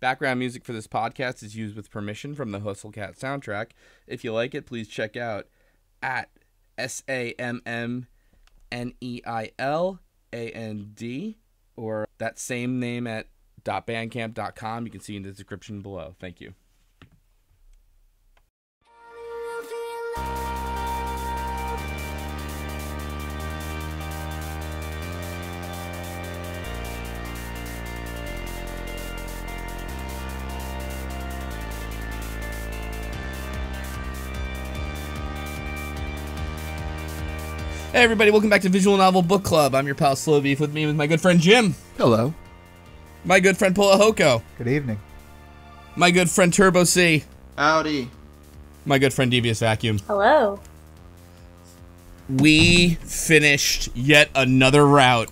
Background music for this podcast is used with permission from the Hustle Cat soundtrack. If you like it, please check out at SAMMNEILAND or that same name at .bandcamp.com. You can see in the description below. Thank you. Hey everybody, welcome back to Visual Novel Book Club. I'm your pal Slowbeef. With me with my good friend Jim. Hello. My good friend Polahoko. Good evening. My good friend Turbo C. Howdy. My good friend Devious Vacuum. Hello. We finished yet another route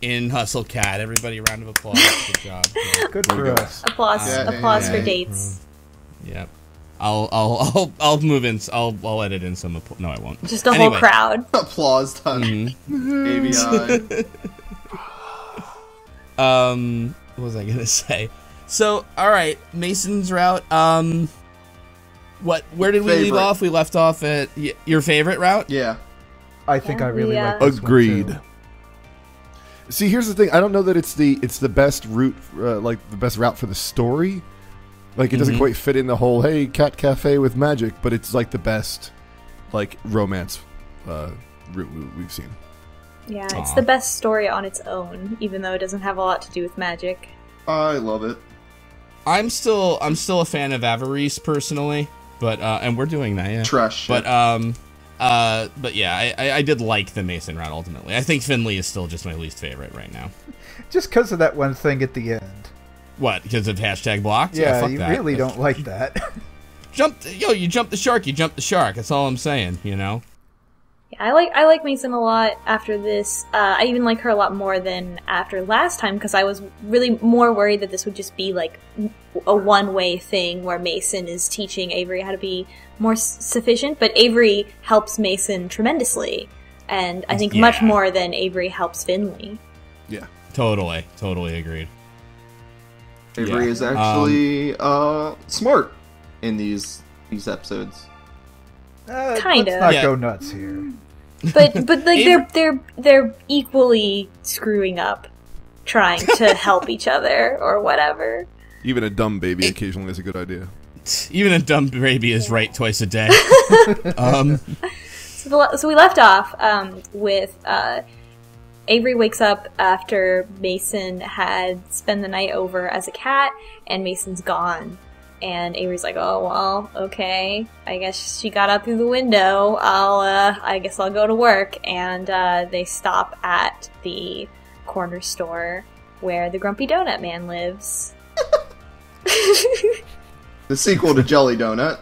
in Hustle Cat. Everybody, a round of applause. Good job. Yeah. Good for us. Applause for dates. Yep. I'll move in. I'll edit in some. No, I won't. Just a whole crowd. Applause time. ABI. What was I gonna say? So, all right, Mason's route. Where did we leave off? We left off at your favorite route. Yeah. I think I really like this Agreed. one too. See, here's the thing. I don't know that it's the best route, like the best route for the story. Like, it doesn't quite fit in the whole, hey, cat cafe with magic, but it's, like, the best, like, romance route we've seen. Yeah, it's the best story on its own, even though it doesn't have a lot to do with magic. I love it. I'm still a fan of Avarice, personally, but, and we're doing that, yeah. Trash. But yeah, I did like the Mason route, ultimately. I think Finley is still just my least favorite right now. Just because of that one thing at the end. What? Because of hashtag blocked? Yeah, fuck you that. really don't like that. You jump the shark. You jump the shark. That's all I'm saying. You know. Yeah, I like Mason a lot after this. I even like her a lot more than after last time because I was really more worried that this would just be like a one-way thing where Mason is teaching Avery how to be more sufficient, but Avery helps Mason tremendously, and I think much more than Avery helps Finley. Yeah, totally agreed. Avery is actually smart in these episodes. Kind of. Let's not go nuts here. But like they're equally screwing up, trying to help each other or whatever. Even a dumb baby occasionally is a good idea. Even a dumb baby is right twice a day. So we left off with Avery wakes up after Mason had spent the night over as a cat, and Mason's gone. And Avery's like, oh, well, okay. I guess she got out through the window. I guess I'll go to work. And they stop at the corner store where the Grumpy Donut Man lives. The sequel to Jelly Donut.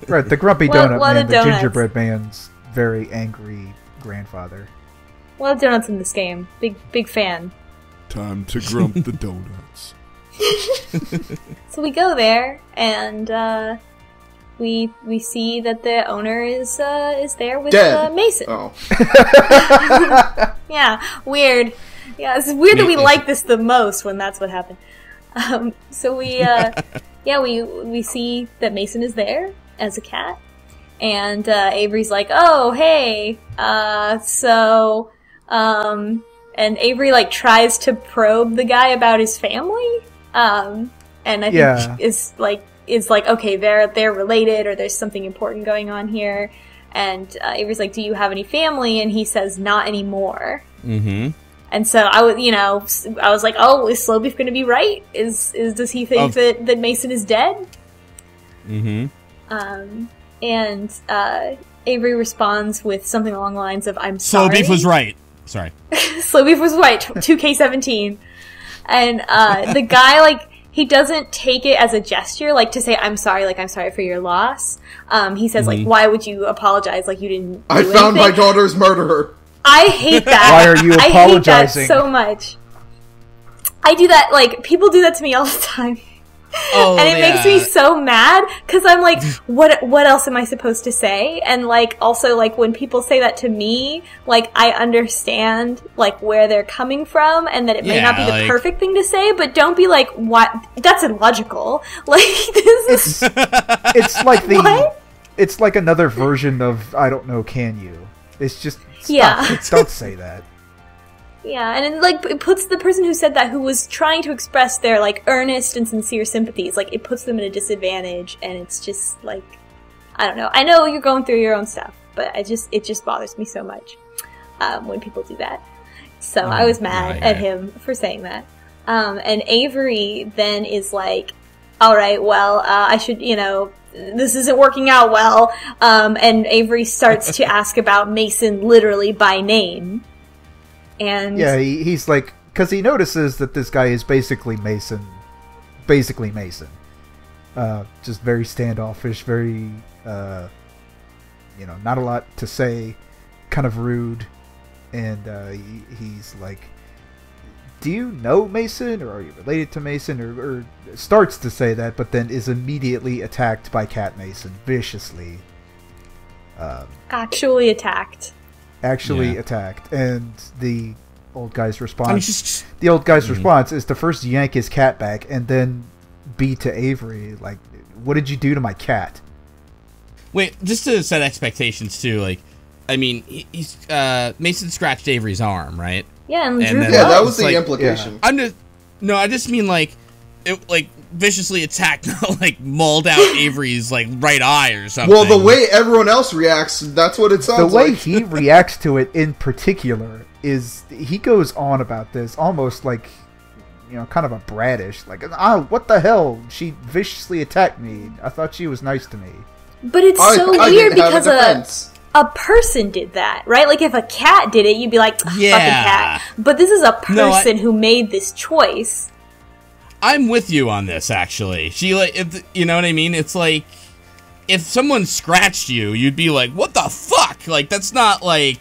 Right, the Grumpy Donut Man, the donuts. gingerbread man's very angry grandfather. A lot of donuts in this game. Big fan. Time to grump the donuts. So we go there, and we see that the owner is there with Mason. Oh. Yeah, weird. Yeah, it's weird that we like this the most when that's what happened. So we we see that Mason is there as a cat, and Avery's like, oh, hey, and Avery like tries to probe the guy about his family, and I think is like, okay, they're related, or there's something important going on here. And Avery's like, do you have any family? And he says, not anymore. Mm-hmm. And so I was like, oh, is Slowbeef going to be right? Does he think that Mason is dead? Mm-hmm. And Avery responds with something along the lines of, I'm sorry. Slowbeef was right. Sorry. Slowbeef was right. 2K17. And the guy, like, he doesn't take it as a gesture, like, to say, I'm sorry for your loss. He says, like, why would you apologize? Like, you didn't do I found anything? my daughter's murderer. I hate that. Why are you apologizing? I hate that so much. I do that, like, people do that to me all the time. and it makes me so mad because I'm like, what else am I supposed to say? And like, also like when people say that to me, like I understand like where they're coming from and that it may not be the perfect thing to say, but don't be like, what? That's illogical. Like this is. It's like it's like another version of I don't know. Can you? It's just don't say that. Yeah, and it puts the person who said that, who was trying to express their, like, earnest and sincere sympathies, like, it puts them at a disadvantage, and it's just, like, I don't know. I know you're going through your own stuff, but it just bothers me so much when people do that. So I was mad at him for saying that. And Avery then is like, all right, well, I should, this isn't working out well. And Avery starts to ask about Mason literally by name. And yeah, he's like, because he notices that this guy is basically Mason. Just very standoffish, very, not a lot to say, kind of rude. And he's like, do you know Mason, or are you related to Mason, or starts to say that, but then is immediately attacked by Cat Mason, viciously. Actually attacked. And the old guy's response is to first yank his cat back and then be to Avery like, what did you do to my cat? Wait, just to set expectations too, like, I mean, he's Mason scratched Avery's arm, right? Yeah, and that was the implication. Yeah. I just mean like it like viciously attacked, like mauled out Avery's like right eye or something. Well, the way everyone else reacts, that's what it sounds like. The way he reacts to it in particular is he goes on about this almost like, kind of a brattish, like, what the hell? She viciously attacked me. I thought she was nice to me. But it's so weird because a person did that, right? Like, if a cat did it, you'd be like, fucking cat. But this is a person who made this choice. I'm with you on this, actually. She, like, you know what I mean? It's like, if someone scratched you, you'd be like, what the fuck? Like, that's not like,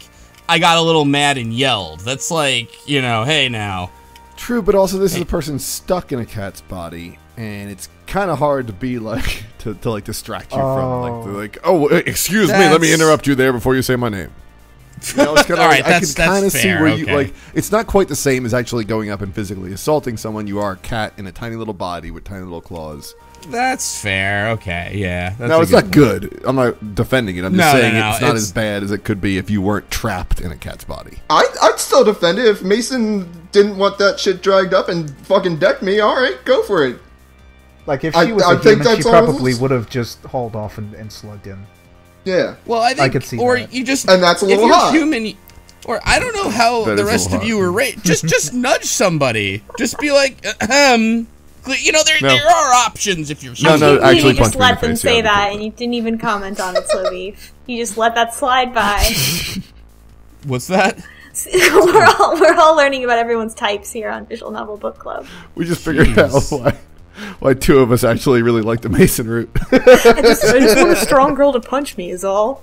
I got a little mad and yelled. That's like, hey now. True, but also this is a person stuck in a cat's body, and it's kind of hard to be like, to like distract you from, like, oh, excuse me, let me interrupt you there before you say my name. It's kind of right, I can kind of see where okay. you like. It's not quite the same as actually going up and physically assaulting someone. You are a cat in a tiny little body with tiny little claws. That's fair. Okay, yeah. No, it's not good. I'm not defending it. I'm just saying it's not as bad as it could be if you weren't trapped in a cat's body. I'd still defend it if Mason didn't want that shit dragged up and fucking decked me. All right, go for it. Like, if she was a human, she probably would have just hauled off and slugged him. Yeah. Well, I think, I could see that. You just, and that's a little hot. If you're human, or I don't know how the rest of you were raised. Just nudge somebody. Just be like, there are options if you're human. No, actually, you just let them say that, and you didn't even comment on it, slowbeef. You just let that slide by. What's that? We're all learning about everyone's types here on Visual Novel Book Club. We just figured out why two of us actually really like the Mason route. I just want a strong girl to punch me is all.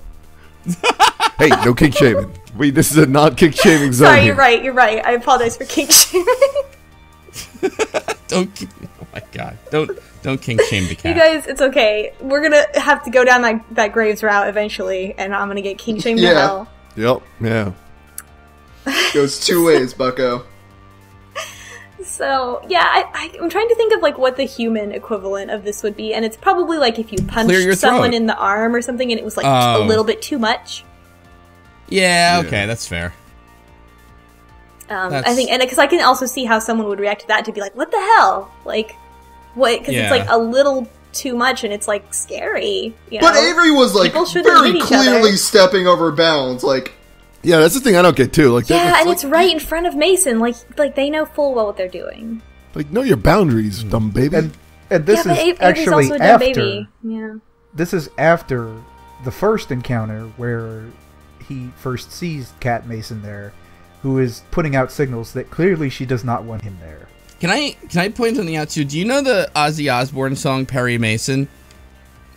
Hey, no kink shaming. This is a non-kink shaming zone. Sorry, here. you're right. I apologize for kink shaming. Oh my god. Don't kink shame the cat. You guys, it's okay. We're gonna have to go down that Graves route eventually, and I'm gonna get kink shamed to hell. Yep, yeah. Goes two ways, bucko. So, yeah, I'm trying to think of, like, what the human equivalent of this would be, and it's probably, like, if you punched someone in the arm or something and it was, like, a little bit too much. Yeah, okay, that's fair. I think, and because I can also see how someone would react to that, to be like, what the hell? Like, what? Because it's, like, a little too much, and it's, like, scary. But Avery was, like, very clearly stepping over bounds, like... Yeah, that's the thing I don't get too. Like, it's right in front of Mason. Like they know full well what they're doing. Like, know your boundaries, dumb baby. And this is actually also after. Baby. Yeah. This is after the first encounter where he first sees Cat Mason there, who is putting out signals that clearly she does not want him there. Can I point something out too? Do you know the Ozzy Osbournes song Perry Mason?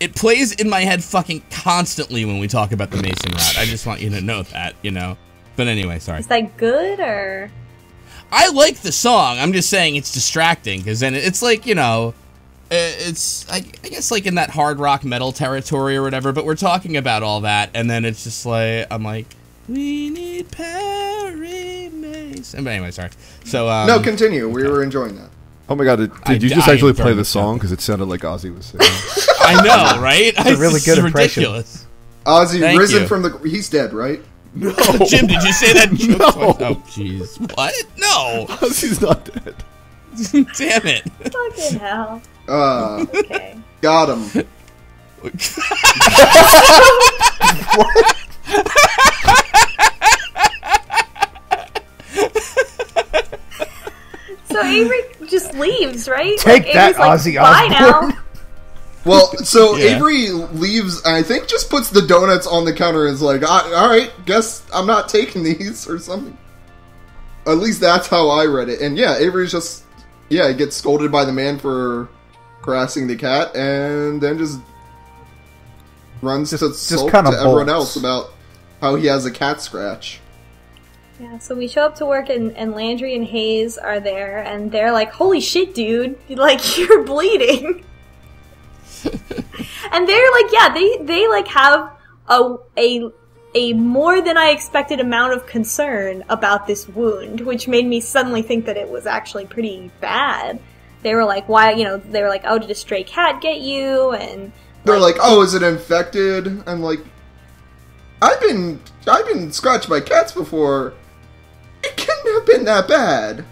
It plays in my head fucking constantly when we talk about the Mason route. I just want you to know that, But anyway, sorry. Is that good, or? I like the song. I'm just saying it's distracting, because then it's like, it's I guess like in that hard rock metal territory or whatever, but we're talking about all that, and then it's just like I'm like, we need Perry Mason. But anyway, sorry. So no, continue. We were enjoying that. Oh my god! Did you just actually play the song because it sounded like Ozzy was singing? I know, right? It's a really good impression. Ridiculous. Ozzy Thank risen you. from the. He's dead, right? No, Jim, did you say that? No. Oh, jeez. What? No. Ozzy's not dead. Damn it. Fucking hell. Okay. Got him. So Avery just leaves, right? Take like, that, Avery's Ozzy like, bye Osbourne. now. Well, so Yeah. Avery leaves, and I think just puts the donuts on the counter and is like, all right, guess I'm not taking these or something. At least that's how I read it. And yeah, Avery's just, he gets scolded by the man for harassing the cat, and then just runs to sulk to everyone else about how he has a cat scratch. Yeah, so we show up to work and Landry and Hayes are there, and they're like, holy shit, dude, like, you're bleeding. And they're like, yeah, they like have a more than I expected amount of concern about this wound, which made me suddenly think that it was actually pretty bad. They were like, why, they were like, oh, did a stray cat get you? And they're like, oh, is it infected? I'm like, I've been scratched by cats before. It couldn't have been that bad.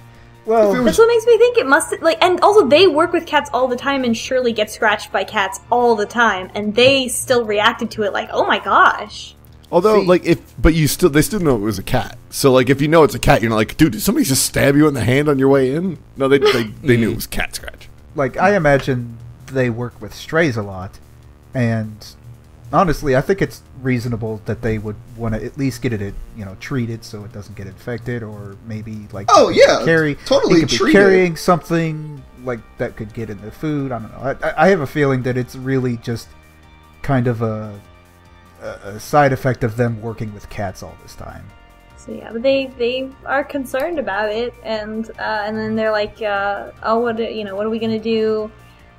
Well, that's what makes me think it must, like, and also they work with cats all the time and surely get scratched by cats all the time, and they still reacted to it like, oh my gosh. Although, they still know it was a cat. So, like, if you know it's a cat, you're not like, dude, did somebody just stab you in the hand on your way in? No, they knew it was cat scratch. like, I imagine they work with strays a lot, and honestly, I think it's reasonable that they would want to at least get it, treated so it doesn't get infected, or maybe like totally he could be treated. carrying something like that could get in the food. I don't know. I have a feeling that it's really just kind of a side effect of them working with cats all this time. So yeah, but they are concerned about it, and then they're like, oh, what are we gonna do?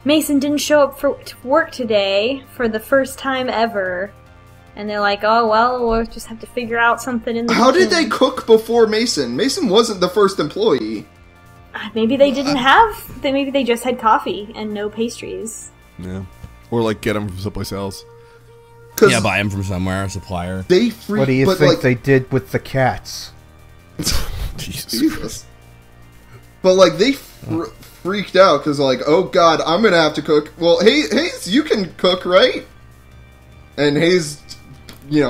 Mason didn't show up to work today for the first time ever. And they're like, oh, well, we'll just have to figure out something in the How kitchen. did they cook before Mason? Mason wasn't the first employee. Maybe they didn't have... Maybe they just had coffee and no pastries. Yeah. Or, like, get them from someplace else. Yeah, buy them from somewhere, a supplier. They What do you think they did with the cats? Jesus. But, like, they freaked out because, like, oh, God, I'm going to have to cook. Well, Hayes, you can cook, right? And Hayes...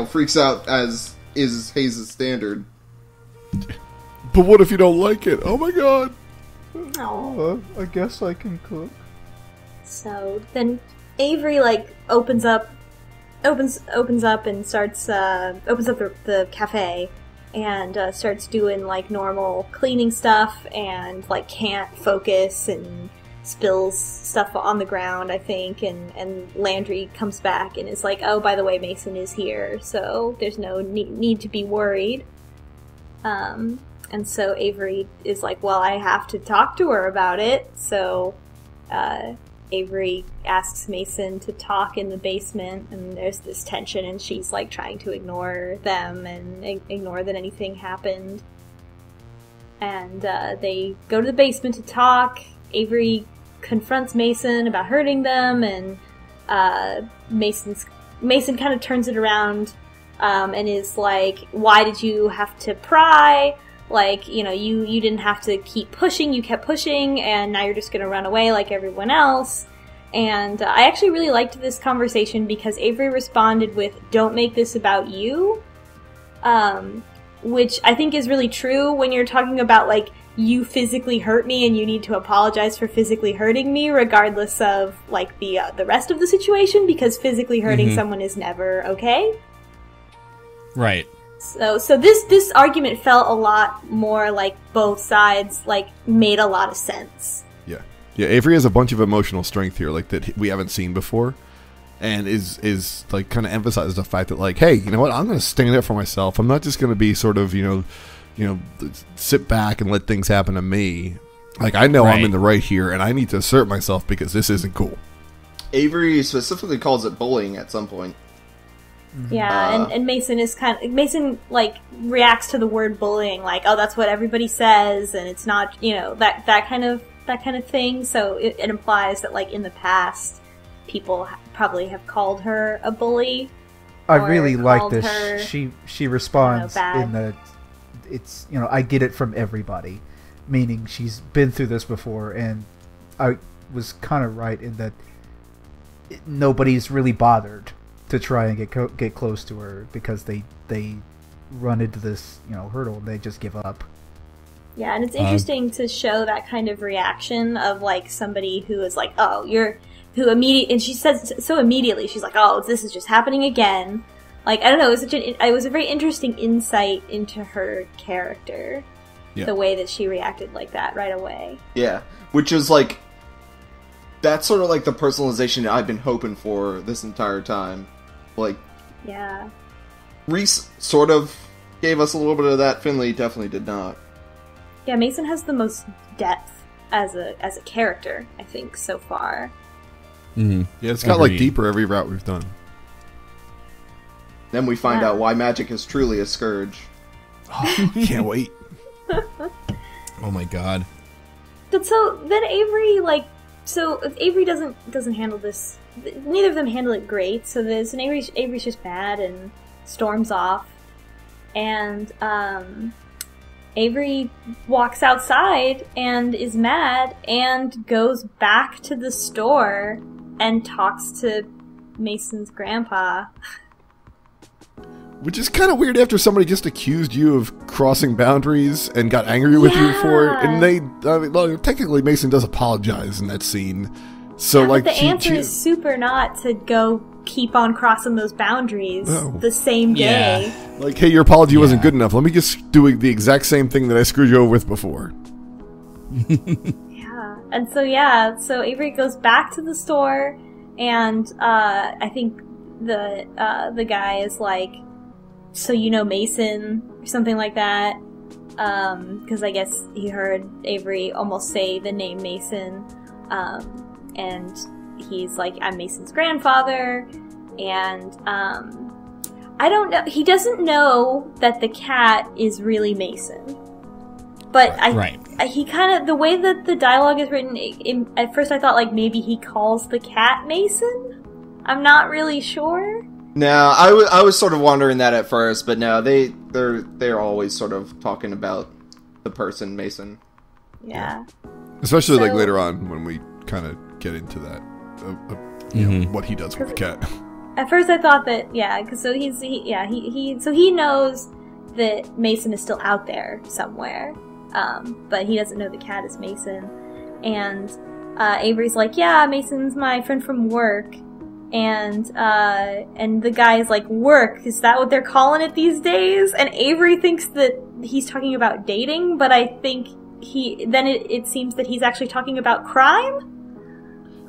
freaks out as is Hayes' standard. But what if you don't like it? Oh my god. Oh. I guess I can cook. So then Avery opens up and starts opens up the cafe and starts doing normal cleaning stuff and can't focus and spills stuff on the ground, I think, and Landry comes back and is like, oh, by the way, Mason is here, so there's no need to be worried. And so Avery is like, well, I have to talk to her about it, so Avery asks Mason to talk in the basement, and there's this tension, and she's trying to ignore them and ignore that anything happened. And they go to the basement to talk. Avery confronts Mason about hurting them, and Mason kind of turns it around and is like, why did you have to pry? You didn't have to keep pushing, you kept pushing, and now you're just gonna run away like everyone else. And I actually really liked this conversation because Avery responded with, don't make this about you, which I think is really true when you're talking about, you physically hurt me and you need to apologize for physically hurting me, regardless of, the rest of the situation, because physically hurting someone is never okay. Right. So this argument felt a lot more like both sides, made a lot of sense. Yeah, Avery has a bunch of emotional strength here, that we haven't seen before, and is kind of emphasizes the fact that, hey, you know what, I'm going to stand up for myself. I'm not just going to be sort of, sit back and let things happen to me. Like, I know I'm Right. in the right here, and I need to assert myself because this isn't cool. Avery specifically calls it bullying at some point. Yeah, and Mason is Mason like reacts to the word bullying like, oh, that's what everybody says, and it's not, that kind of thing. So it implies that like in the past, people probably have called her a bully. I really like this. Her, she responds bad. in the, it's, I get it from everybody, meaning she's been through this before, and I was kind of right in that nobody's really bothered to try and get close to her because they run into this hurdle and they just give up. Yeah, and it's interesting to show that kind of reaction of like somebody who is like, oh, and she says so immediately, she's like, oh, this is just happening again. Like, I don't know, it was a very interesting insight into her character. Yeah. The way that she reacted like that right away. Yeah, which is like, that's sort of like the personalization I've been hoping for this entire time. Like, yeah, Reese sort of gave us a little bit of that. Finley definitely did not. Yeah, Mason has the most depth as a character, I think, so far. Mm-hmm. Yeah, it's got like deeper every route we've done. Then we find out why magic is truly a scourge. Oh, can't wait. Oh my god. But so then Avery, if Avery doesn't handle this, neither of them handle it great. So Avery's just mad and storms off, and Avery walks outside and is mad and goes back to the store and talks to Mason's grandpa. Which is kind of weird after somebody just accused you of crossing boundaries and got angry with you for it. And technically Mason does apologize in that scene. So but the answer is super not to go keep on crossing those boundaries the same day. Yeah. Like, hey, your apology wasn't good enough. Let me just do the exact same thing that I screwed you over with before. Yeah. And so Avery goes back to the store, and I think the guy is like, so Mason, or something like that, because I guess he heard Avery almost say the name Mason, and he's like, I'm Mason's grandfather, and I don't know, he doesn't know that the cat is really Mason, but he kind of, the way that the dialogue is written, at first I thought like maybe he calls the cat Mason. I'm not really sure. No, I was sort of wondering that at first, but no, they're always sort of talking about the person Mason. Yeah. Especially like later on when we kind of get into that, what he does with the cat. At first, I thought that so he knows that Mason is still out there somewhere, but he doesn't know the cat is Mason. And Avery's like, yeah, Mason's my friend from work. And the guy's like, work? Is that what they're calling it these days? And Avery thinks that he's talking about dating, but I think it seems that he's actually talking about crime.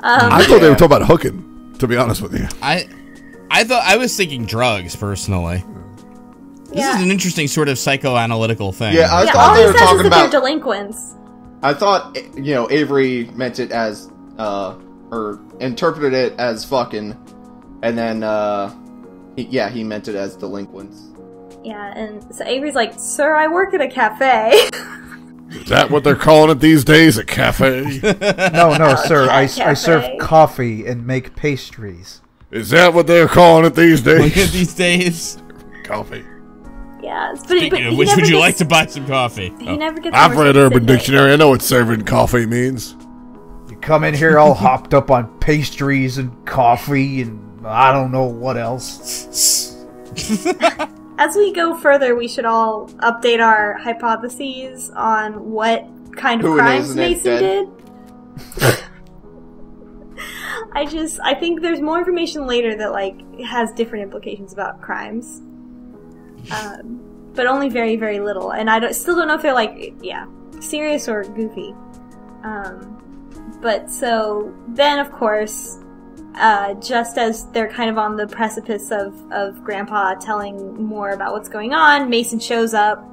I thought they were talking about hooking, to be honest with you. I was thinking drugs, personally. This is an interesting sort of psychoanalytical thing. Yeah, I thought all they he were says talking is that about they're delinquents. I thought, Avery meant it as, or interpreted it as fucking, and then, he meant it as delinquents. Yeah, and so Avery's like, sir, I work at a cafe. Is that what they're calling it these days, a cafe? No, sir, I serve coffee and make pastries. Is that what they're calling it these days? These days? Coffee. Yeah, but Speaking of which, would you like to buy some coffee? He never gets. I've read Urban Dictionary. I know what serving coffee means. You come in here all hopped up on pastries and coffee and I don't know what else. As we go further, we should all update our hypotheses on what kind of crimes Mason did. I think there's more information later that has different implications about crimes, but only very, very little. And I still don't know if they're serious or goofy. But so then, of course, just as they're kind of on the precipice of Grandpa telling more about what's going on, Mason shows up.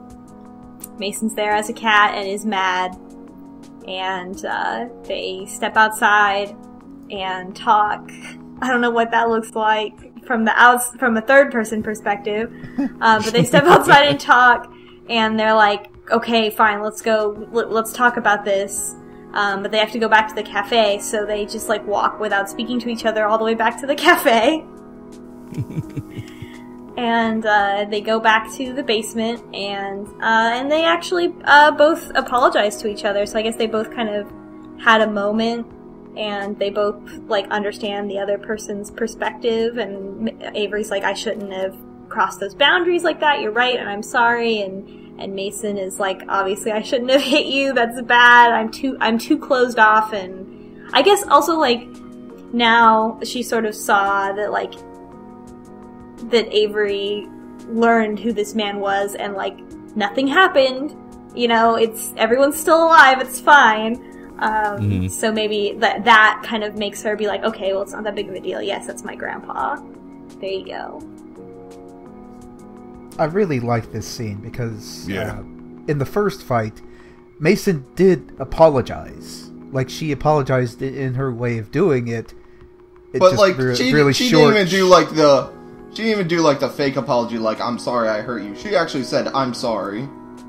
Mason's there as a cat and is mad. and they step outside and talk. I don't know what that looks like from a third-person perspective, but they step outside and talk, and they're like, okay, fine, let's go, let's talk about this. But they have to go back to the cafe, so they just, like, walk without speaking to each other all the way back to the cafe. And they go back to the basement, and they actually both apologize to each other, so I guess they both kind of had a moment, and they both, like, understand the other person's perspective, and Avery's like, I shouldn't have crossed those boundaries like that, you're right, and I'm sorry, and Mason is like, obviously I shouldn't have hit you, that's bad, I'm too closed off, and I guess also, like, now she sort of saw that, like, that Avery learned who this man was, and, like, nothing happened, you know, everyone's still alive, it's fine, so maybe that kind of makes her be like, okay, well, it's not that big of a deal, yes, that's my grandpa, there you go. I really like this scene because in the first fight, Mason did apologize. Like, she apologized in her way of doing it. But, like, she didn't even do, like, the fake apology, like, I'm sorry I hurt you. She actually said, I'm sorry.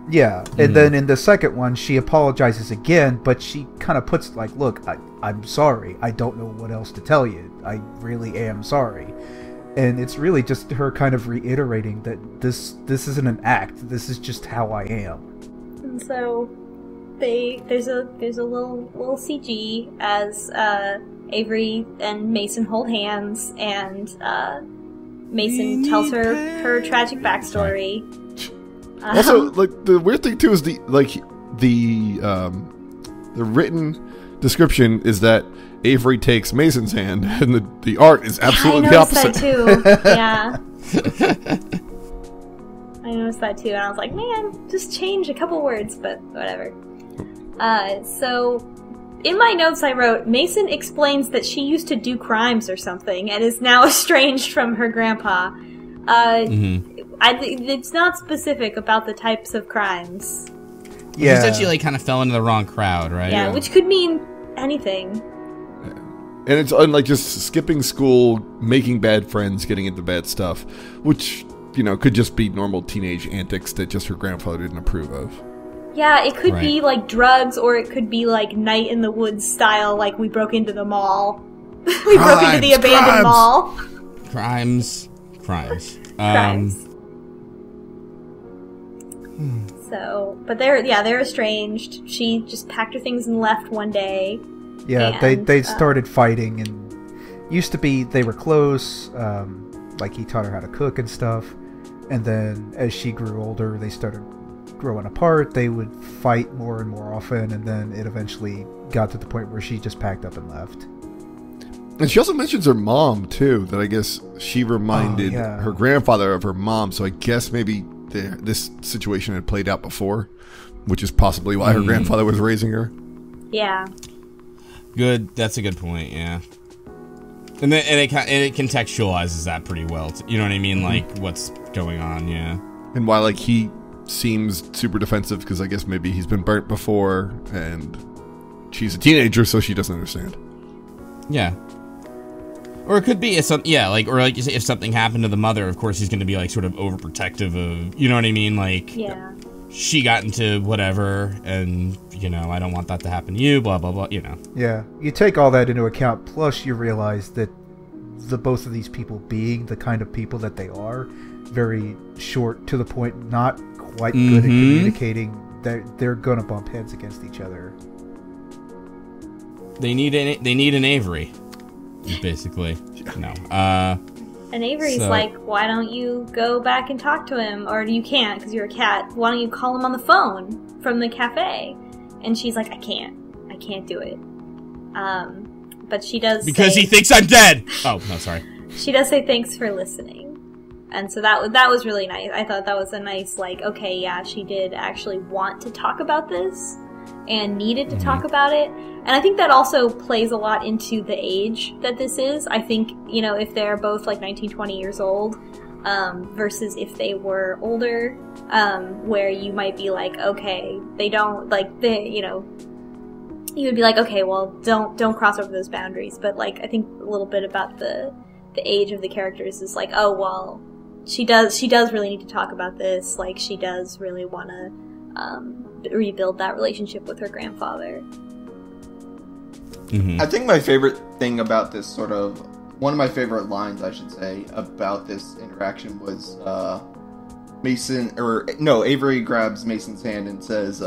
Yeah, and then in the second one, she apologizes again, but she kind of puts, like, look, I'm sorry. I don't know what else to tell you. I really am sorry. And it's really just her kind of reiterating that this isn't an act. This is just how I am. And so there's a little CG as Avery and Mason hold hands, and Mason tells her tragic backstory. Also, like, the weird thing too is the written description is that Avery takes Mason's hand, and the art is absolutely the opposite. I noticed that too. Yeah. I noticed that too, and I was like, man, just change a couple words, but whatever. So, in my notes I wrote, Mason explains that she used to do crimes or something, and is now estranged from her grandpa. It's not specific about the types of crimes. Yeah. She said she, like, kind of fell into the wrong crowd, right? Yeah, which could mean anything. And it's unlike just skipping school, making bad friends, getting into bad stuff, which, you know, could just be normal teenage antics that just her grandfather didn't approve of. Yeah, it could be, like, drugs, or it could be, like, Night in the Woods style, like, we broke into the mall. Broke into the abandoned mall. Crimes. So, but they're estranged. She just packed her things and left one day. Yeah, they started fighting, and used to be they were close. Like, he taught her how to cook and stuff, and then as she grew older, they started growing apart. They would fight more and more often, and then it eventually got to the point where she just packed up and left. And she also mentions her mom too. That I guess she reminded her grandfather of her mom. So I guess maybe this situation had played out before, which is possibly why her grandfather was raising her. Yeah. Good. That's a good point. Yeah. And it contextualizes that pretty well. You know what I mean? Like, what's going on? Yeah. And why, like, he seems super defensive because I guess maybe he's been burnt before, and she's a teenager, so she doesn't understand. Yeah. Or it could be if if something happened to the mother, of course he's going to be, like, sort of overprotective of, you know what I mean? Like, she got into whatever, and, you know, I don't want that to happen to you, blah, blah, blah, you know. Yeah, you take all that into account, plus you realize that both of these people being the kind of people that they are, very short, to the point, not quite good at communicating, they're gonna bump heads against each other. They need an Avery, basically. No. And Avery's like, why don't you go back and talk to him? Or you can't, because you're a cat. Why don't you call him on the phone from the cafe? And she's like, I can't do it. But she does because he thinks I'm dead! Oh, no, sorry. She does say thanks for listening. And so that was really nice. I thought that was a nice, like, okay, yeah, she did actually want to talk about this and needed to talk about it. And I think that also plays a lot into the age that this is. I think, you know, if they're both like 19, 20 years old, versus if they were older, where you might be like, okay, they don't, like, you know, you would be like, okay, well, don't cross over those boundaries. But like, I think a little bit about the age of the characters is like, oh well, she does really need to talk about this. Like, she does really want to rebuild that relationship with her grandfather. I think my favorite thing about this one of my favorite lines, I should say, about this interaction was Avery grabs Mason's hand and says,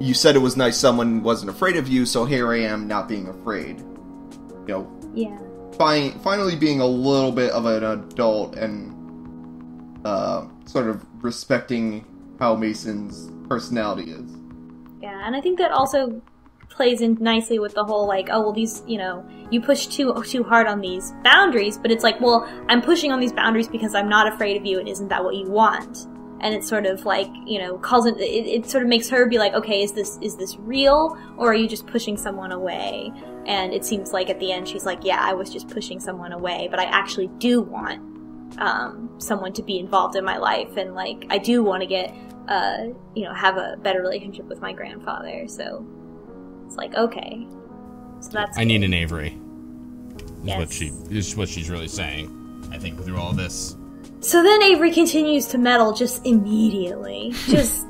you said it was nice someone wasn't afraid of you, so here I am not being afraid. You know, yeah. Finally being a little bit of an adult and sort of respecting how Mason's personality is. Yeah, and I think that also plays in nicely with the whole, like, oh, well, these, you know, you push too hard on these boundaries, but it's like, well, I'm pushing on these boundaries because I'm not afraid of you, and isn't that what you want? And it's sort of like, you know, it sort of makes her be like, okay, is this real, or are you just pushing someone away? And it seems like at the end she's like, yeah, I was just pushing someone away, but I actually do want someone to be involved in my life, and like, I do want to get, have a better relationship with my grandfather, so it's like, okay. So that's I need an Avery. Yes. Is what she's really saying, I think, through all this. So then Avery continues to meddle just immediately. Just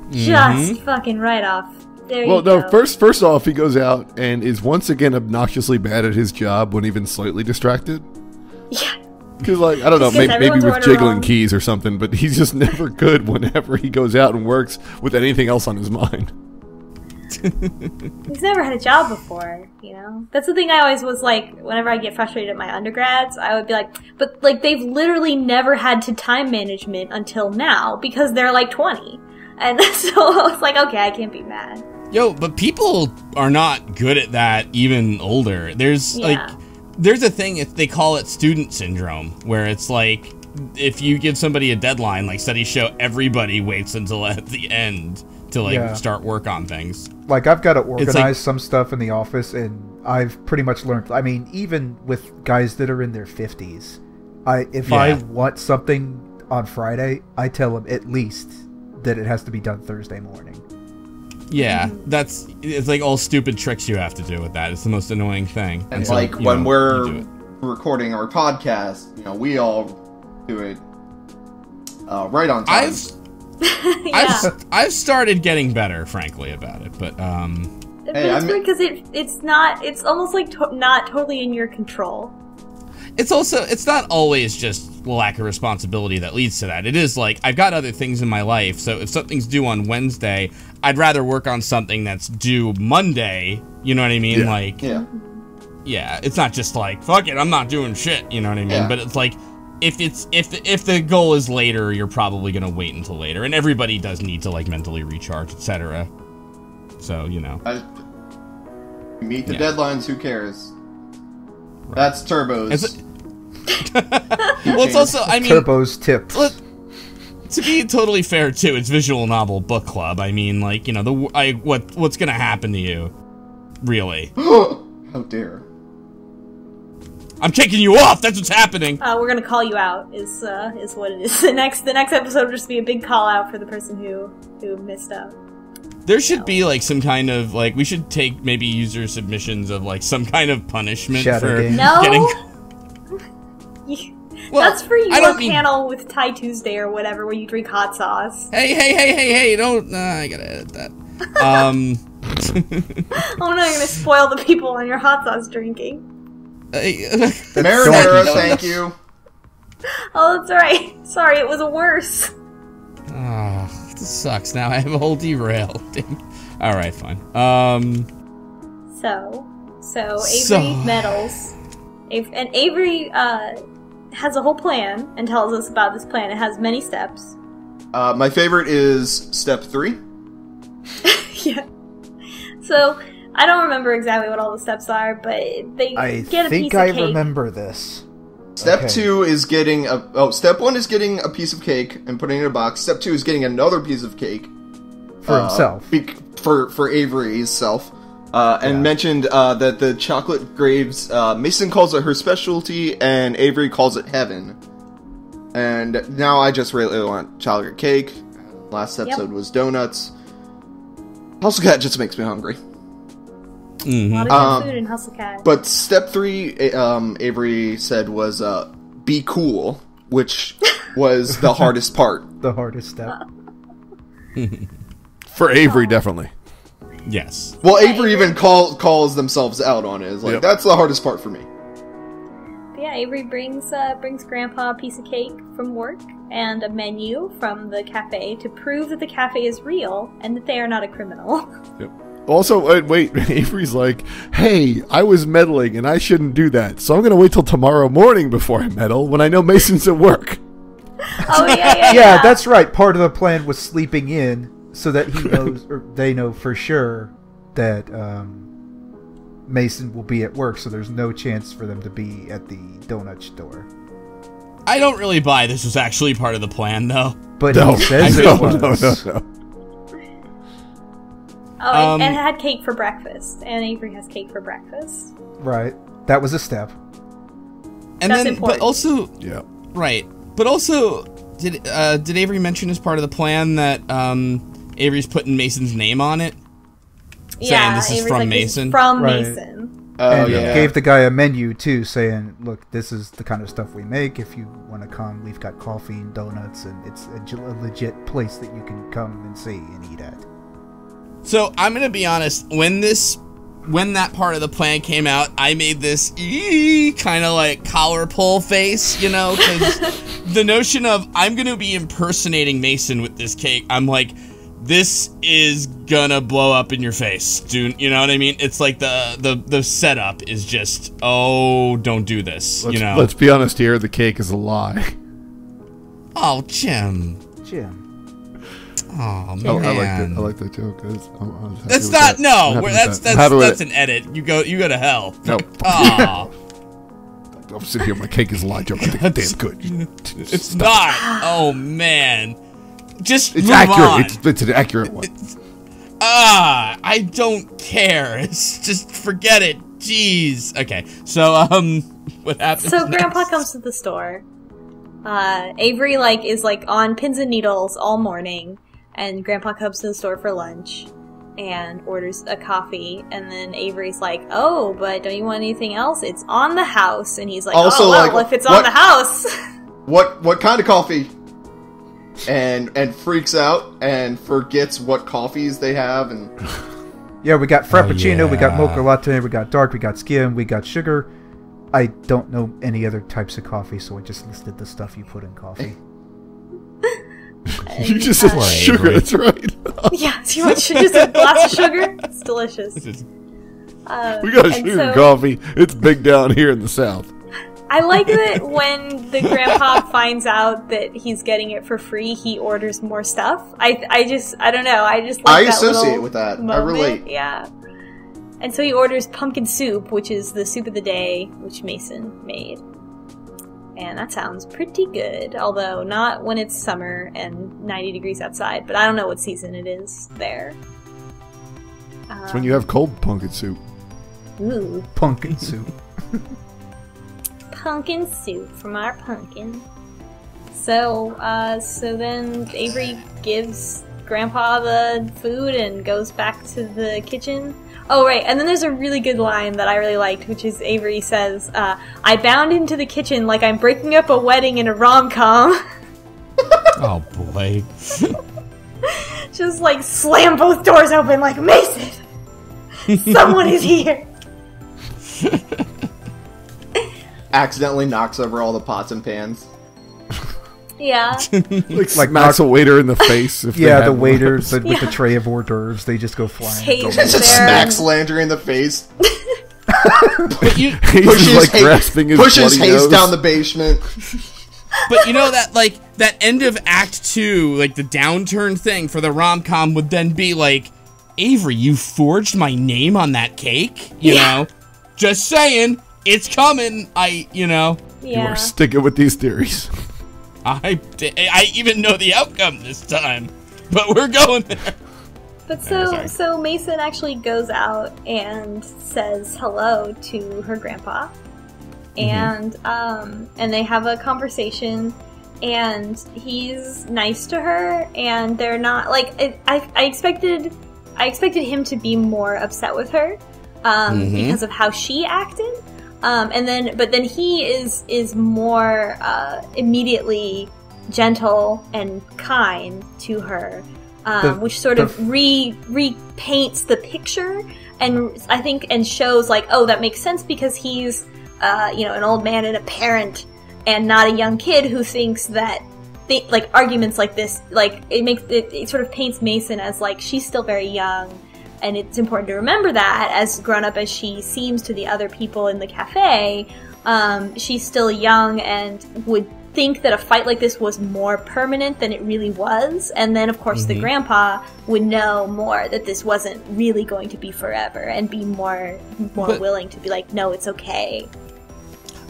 fucking right off. There you go. First off, he goes out and is once again obnoxiously bad at his job when even slightly distracted. Yeah. Because, like, I don't know, maybe with jiggling keys or something, but he's just never good whenever he goes out and works with anything else on his mind. He's never had a job before, you know? That's the thing I always was like, whenever I get frustrated at my undergrads, I would be like, but like, they've literally never had to time management until now, because they're like 20. And so I was like, okay, I can't be mad. Yo, but people are not good at that even older. There's a thing, if they call it student syndrome, where it's like, if you give somebody a deadline, like studies show everybody waits until at the end to start work on things. Like, I've got to organize some stuff in the office, and I've pretty much learned, I mean, even with guys that are in their 50s, if I want something on Friday, I tell them at least that it has to be done Thursday morning. Yeah, it's like all stupid tricks you have to do with that. It's the most annoying thing. And so, like, when we're recording our podcast, you know, we all do it right on time. I've started getting better, frankly, about it, but it's weird because it's almost like not totally in your control. It's not always just lack of responsibility that leads to that. It is like, I've got other things in my life, so if something's due on Wednesday, I'd rather work on something that's due Monday, you know what I mean? Yeah. Yeah, it's not just like, fuck it, I'm not doing shit, you know what I mean? Yeah. But it's like, if the goal is later, you're probably gonna wait until later, and everybody does need to like mentally recharge, etc. So, you know. Meet the deadlines, who cares? Right. That's Turbo's. Well, it's also, I mean, Turbo's tips. To be totally fair, too, it's Visual Novel Book Club. I mean, like, you know, what's gonna happen to you, really? How dare! I'm kicking you off. That's what's happening. We're gonna call you out. Is what it is. The next episode will just be a big call out for the person who missed out. There should be like some kind of like, we should take maybe user submissions of like some kind of punishment for getting. Well, that's for your panel with Thai Tuesday or whatever, where you drink hot sauce. Hey! Don't. I gotta edit that. Oh no! You're gonna spoil the people on your hot sauce drinking. Marinara, thank you. Oh, that's right. Sorry, it was worse. Oh, this sucks. Now I have a whole derail. All right, fine. So Avery meddles, and Avery has a whole plan and tells us about this plan. It has many steps. My favorite is step 3. Yeah. So I don't remember exactly what all the steps are, but they get a piece of cake. I think I remember this. Step 2 is getting step 1 is getting a piece of cake and putting it in a box. Step 2 is getting another piece of cake for himself. For Avery's self. And mentioned that the chocolate graves, Mason calls it her specialty, and Avery calls it heaven. And now I just really want chocolate cake. Last episode was donuts. Also, that just makes me hungry. A lot of good food in Hustle Cat. But step 3, Avery said, was be cool, which was the hardest part. The hardest step. For Avery, definitely. Yes. Well, Avery even calls themselves out on it. It's like, that's the hardest part for me. But yeah, Avery brings Grandpa a piece of cake from work and a menu from the cafe to prove that the cafe is real and that they are not a criminal. Yep. Also, wait, Avery's like, hey, I was meddling and I shouldn't do that, so I'm going to wait till tomorrow morning before I meddle when I know Mason's at work. Oh, yeah. Yeah, that's right. Part of the plan was sleeping in so that he knows, or they know for sure that Mason will be at work, so there's no chance for them to be at the donut store. I don't really buy this was actually part of the plan, though. But he says it was. No. Oh, and had cake for breakfast. And Avery has cake for breakfast. Right. That was a step. And That's then, important. but also, Yeah. right. But also, did Avery mention as part of the plan that Avery's putting Mason's name on it? Yeah, saying this is Avery's from like, Mason? This is from Right. Mason. Oh, And yeah. gave the guy a menu, too, saying, look, this is the kind of stuff we make. If you want to come, we've got coffee and donuts, and it's a legit place that you can come and see and eat at. So I'm gonna be honest. When that part of the plan came out, I made this kind of like collar pull face, because the notion of I'm gonna be impersonating Mason with this cake. I'm like, this is gonna blow up in your face, dude. You know what I mean? It's like the setup is just, oh, don't do this. Let's be honest here. The cake is a lie. Oh, Jim. Oh man, I like that joke. That's not that's an edit. You go to hell. No. Aw. I'm sitting here. My cake is a lie joke. I think it's damn good. It's not. Oh man, just It's move accurate. on. It's an accurate one. I don't care. It's just forget it. Jeez. Okay. So what happens? So next? Grandpa comes to the store. Avery is on pins and needles all morning, and Grandpa comes to the store for lunch and orders a coffee, and then Avery's like, oh, but don't you want anything else? It's on the house. And he's like, Also, oh, well, if it's on the house. What kind of coffee? And freaks out and forgets what coffees they have. And Yeah, we got Frappuccino, we got yeah. Mocha Latte, we got Dark, we got Skim, we got Sugar. I don't know any other types of coffee, so I just listed the stuff you put in coffee. You just said sugar. That's right. Yeah, do you want just a glass of sugar? It's delicious. We got and sugar coffee. It's big down here in the South. I like that when the grandpa finds out that he's getting it for free, he orders more stuff. I don't know. I just like I that associate little with that. moment. I relate. Yeah. And so he orders pumpkin soup, which is the soup of the day, which Mason made. And that sounds pretty good, although not when it's summer and 90 degrees outside, but I don't know what season it is there. It's when you have cold pumpkin soup. Ooh. Pumpkin soup. Pumpkin soup from our pumpkin. So then Avery gives Grandpa the food and goes back to the kitchen. Oh, right, and then there's a really good line that I really liked, which is Avery says, I bound into the kitchen like I'm breaking up a wedding in a rom-com. Oh, boy. Just, slam both doors open like, Mason! Someone is here! accidentally knocks over all the pots and pans. Yeah. like knocks a waiter in the face. If Yeah, the waiters with the tray of hors d'oeuvres, they just go flying. Just smacks Landry in the face. But you, He's grasping his pushes bloody Hayes nose. down the basement. but that end of Act 2, the downturn thing for the rom-com would then be Avery, you forged my name on that cake? You know? Just saying, it's coming. You are sticking with these theories. I even know the outcome this time, but we're going there. But so Mason actually goes out and says hello to her grandpa, and they have a conversation, and he's nice to her, and they're not I expected him to be more upset with her, because of how she acted. But then he is more immediately gentle and kind to her, which sort of repaints the picture, and I think and shows like, oh, that makes sense because he's an old man and a parent, and not a young kid who thinks that like arguments like this, like it sort of paints Mason as like she's still very young. And it's important to remember that, as grown-up as she seems to the other people in the cafe, she's still young and would think that a fight like this was more permanent than it really was. And then, of course, the grandpa would know more that this wasn't really going to be forever and be more willing to be like, no, it's okay.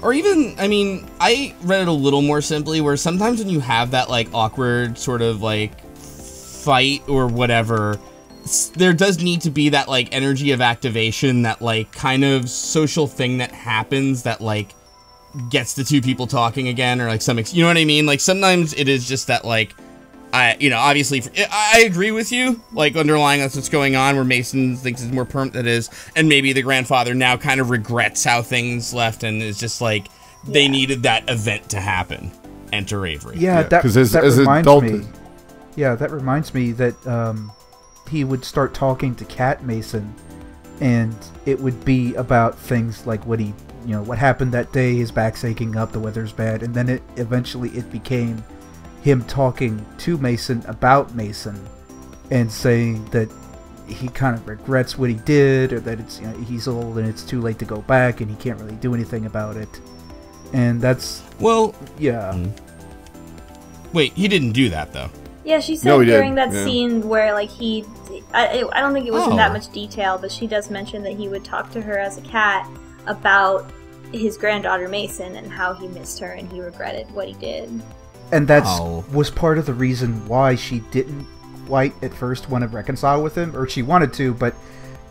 Or even, I mean, I read it a little more simply, where sometimes when you have that, like, awkward sort of, like, fight or whatever, there does need to be that, like, energy of activation, that, like, kind of social thing that happens that, like, gets the two people talking again, or, like, you know what I mean? Like, sometimes it is just that, like, obviously, I agree with you, like, underlying that's what's going on, where Mason thinks it's more permanent than it is, and maybe the grandfather now kind of regrets how things left, and is just, like, they needed that event to happen. Enter Avery. Yeah, that reminds me. Yeah, that reminds me that, he would start talking to Cat Mason, and it would be about things like what happened that day, his back's aching up, the weather's bad, and then eventually it became him talking to Mason about Mason, and saying that he kind of regrets what he did, or that it's he's old and it's too late to go back, and he can't really do anything about it. And that's... Well... Yeah. Wait, he didn't do that, though. Yeah, she said during that scene where, like, I don't think it was in that much detail, but she does mention that he would talk to her as a cat about his granddaughter Mason and how he missed her and he regretted what he did. And that was part of the reason why she didn't quite at first want to reconcile with him, or she wanted to, but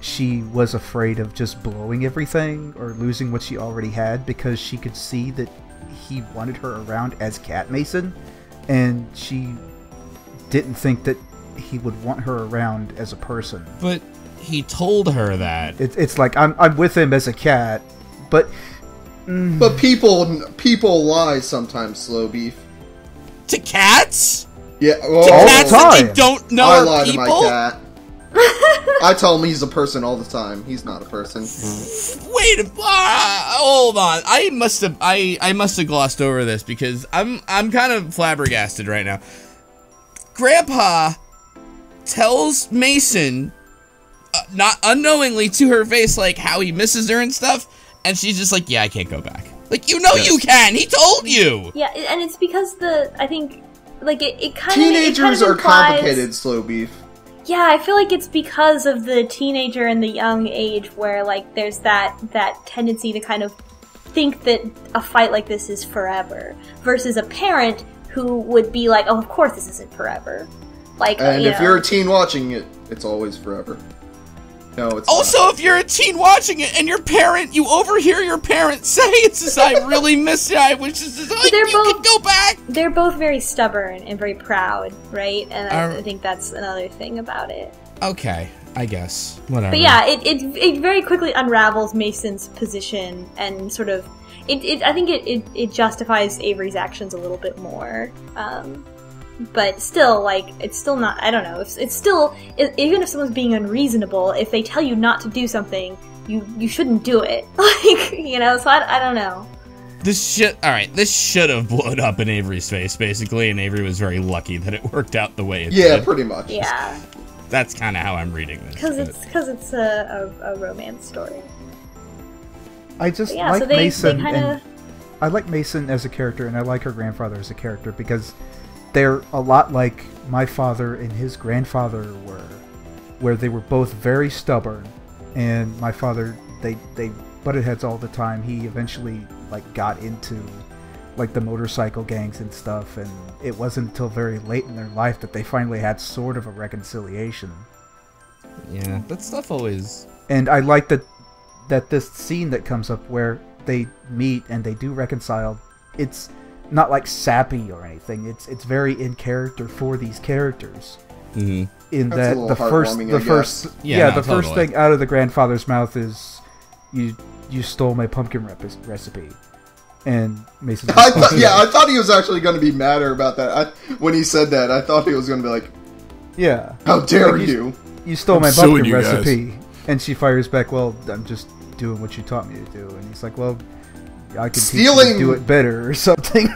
she was afraid of just blowing everything or losing what she already had, because she could see that he wanted her around as Cat Mason, and she didn't think that he would want her around as a person. But he told her that. It's like, I'm with him as a cat, but... But people lie sometimes, Slow Beef. To cats? Yeah, to cats that they don't know I are lie people? to my cat. I tell him he's a person all the time. He's not a person. Wait, hold on. I must have glossed over this, because I'm kind of flabbergasted right now. Grandpa tells Mason, not unknowingly to her face, like, how he misses her and stuff, and she's just like, yeah, I can't go back. Like, you can! He told you! Yeah, and it's because I think, like, it kind of... Teenagers are complicated, Slow Beef. Yeah, I feel like it's because of the teenager and the young age where, like, there's that tendency to kind of think that a fight like this is forever, versus a parent who would be like, oh, of course this isn't forever. Like, and if you're a teen watching it, it's always forever. No, it's also not. If you're a teen watching it and you overhear your parents say, it's just, I really miss you, I wish this is like, you could go back. They're both very stubborn and very proud, right? And I think that's another thing about it. Okay, I guess. Whatever. But yeah, it very quickly unravels Mason's position, and sort of, I think it justifies Avery's actions a little bit more. But still, like, it's still not, I don't know, it's still, even if someone's being unreasonable, if they tell you not to do something, you shouldn't do it. Like, so I don't know. This should have blown up in Avery's face, basically, and Avery was very lucky that it worked out the way it did. Yeah, pretty much. Yeah. That's kind of how I'm reading this. Because it's a romance story. I just like so Mason, and I like Mason as a character, and I like her grandfather as a character, because they're a lot like my father and his grandfather were, where they were both very stubborn, and my father, they butted heads all the time. He eventually, like, got into, like, the motorcycle gangs and stuff, and it wasn't until very late in their life that they finally had sort of a reconciliation. Yeah, that stuff always... And I like that this scene that comes up where they meet and they do reconcile, it's not like sappy or anything. It's very in character for these characters. In That's that the first thing out of the grandfather's mouth is, you stole my pumpkin recipe. And Mason. I thought he was actually going to be madder about that. When he said that, I thought he was going to be like, "Yeah, how dare you? You stole my pumpkin recipe." Guys. And she fires back, "Well, I'm just doing what you taught me to do." And he's like, "Well, I could teach you to do it better or something."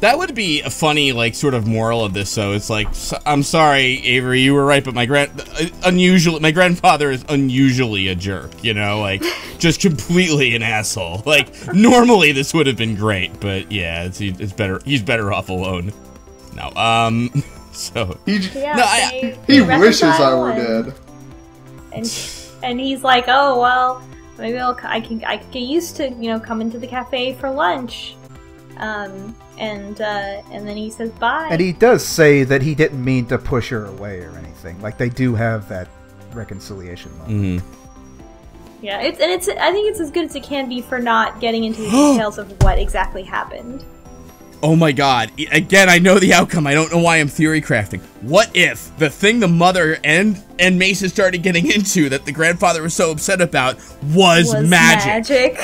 That would be a funny, like, sort of moral of this. So it's like, I'm sorry, Avery, you were right, but my grandfather is unusually a jerk. You know, like, just completely an asshole. Like, normally this would have been great, but yeah, it's better. He's better off alone. No, so he wishes I were dead. And he's like, oh well, maybe I can get used to coming to the cafe for lunch. And then he says bye. And he does say that he didn't mean to push her away or anything. Like, they do have that reconciliation moment. Mm-hmm. Yeah, I think it's as good as it can be for not getting into the details of what exactly happened. Oh my god. Again, I know the outcome. I don't know why I'm theory crafting. What if the thing the mother and Mason started getting into that the grandfather was so upset about was magic?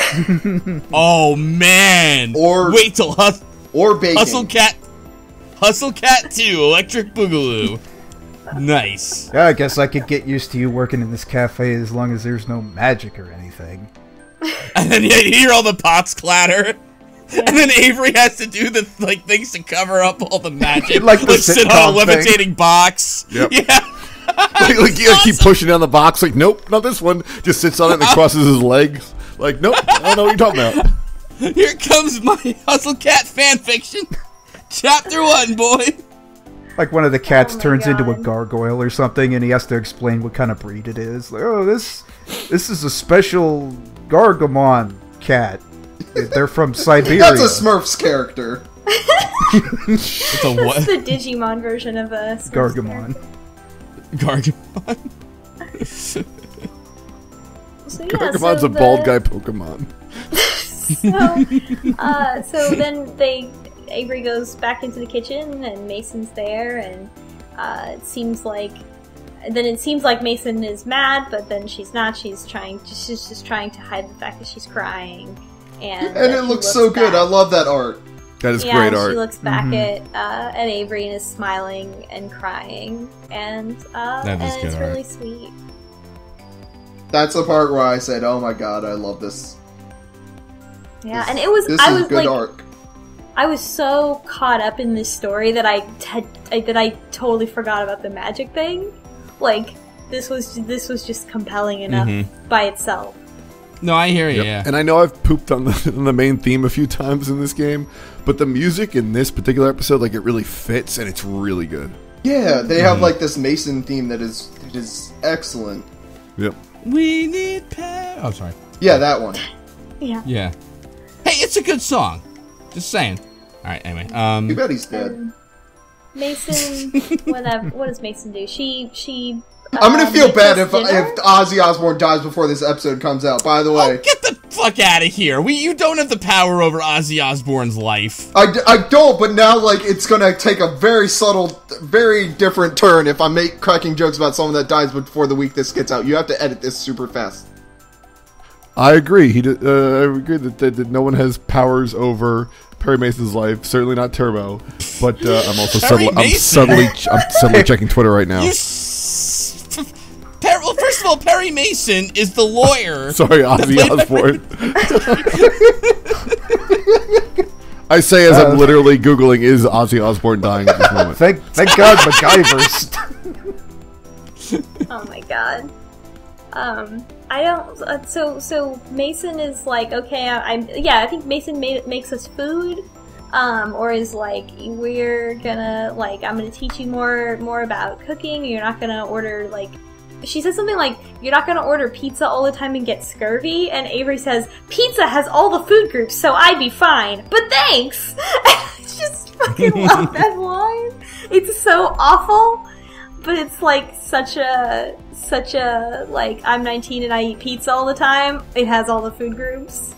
Oh man. Or wait till baking. Hustle Cat 2, Electric Boogaloo. Nice. Yeah, I guess I could get used to you working in this cafe as long as there's no magic or anything. And then you hear all the pots clatter. Yeah. And then Avery has to do the things to cover up all the magic, like sit on a levitating box. Yep. Yeah, keep pushing down the box. Like, nope, not this one. Just sits on it and crosses his legs. Like, nope, I don't know what you're talking about. Here comes my Hustle Cat fanfiction, Chapter 1, boy. Like one of the cats turns into a gargoyle or something, and he has to explain what kind of breed it is. Like, oh, this is a special Gargamon cat. They're from Siberia. That's a Smurfs character. It's a what? It's the Digimon version of a Gargamon. Gargamon. Gargamon's a bald guy Pokemon. So then Avery goes back into the kitchen, and Mason's there, and it seems like Mason is mad, but then she's not. She's just trying to hide the fact that she's crying. And it looks so good. I love that art. That is great art. She looks back at Avery and is smiling and crying, and it's really sweet. That's the part where I said, "Oh my god, I love this." Yeah, and it was. This I is was good like, art. I was so caught up in this story that I totally forgot about the magic thing. Like, this was just compelling enough by itself. No, I hear you. Yep. Yeah. And I know I've pooped on the main theme a few times in this game, but the music in this particular episode, like, it really fits, and it's really good. Yeah, they have like this Mason theme that is excellent. Yep. We need power. Oh, sorry. Yeah, that one. Yeah. Yeah. Hey, it's a good song. Just saying. All right. Anyway. Too bad he's dead. Mason. Whatever. What does Mason do? She. I'm gonna feel bad if Ozzy Osbourne dies before this episode comes out. By the way, get the fuck out of here! You don't have the power over Ozzy Osbourne's life. I don't, but now like it's gonna take a very subtle, very different turn if I make cracking jokes about someone that dies before the week this gets out. You have to edit this super fast. I agree. I agree that no one has powers over Perry Mason's life. Certainly not Turbo. But I'm also subtly checking Twitter right now. Well, first of all, Perry Mason is the lawyer. Sorry, Ozzy Osbourne. I say as I'm literally Googling, is Ozzy Osbourne dying at this moment? Thank God MacGyver's. Oh my god. I don't. So Mason is like, okay, I think Mason makes us food. Or is like, we're gonna, like, I'm gonna teach you more about cooking. You're not gonna order, like, she says something like, you're not gonna order pizza all the time and get scurvy, and Avery says, pizza has all the food groups, so I'd be fine, but thanks! I just fucking love that line. It's so awful, but it's like such a, like, I'm 19 and I eat pizza all the time. It has all the food groups.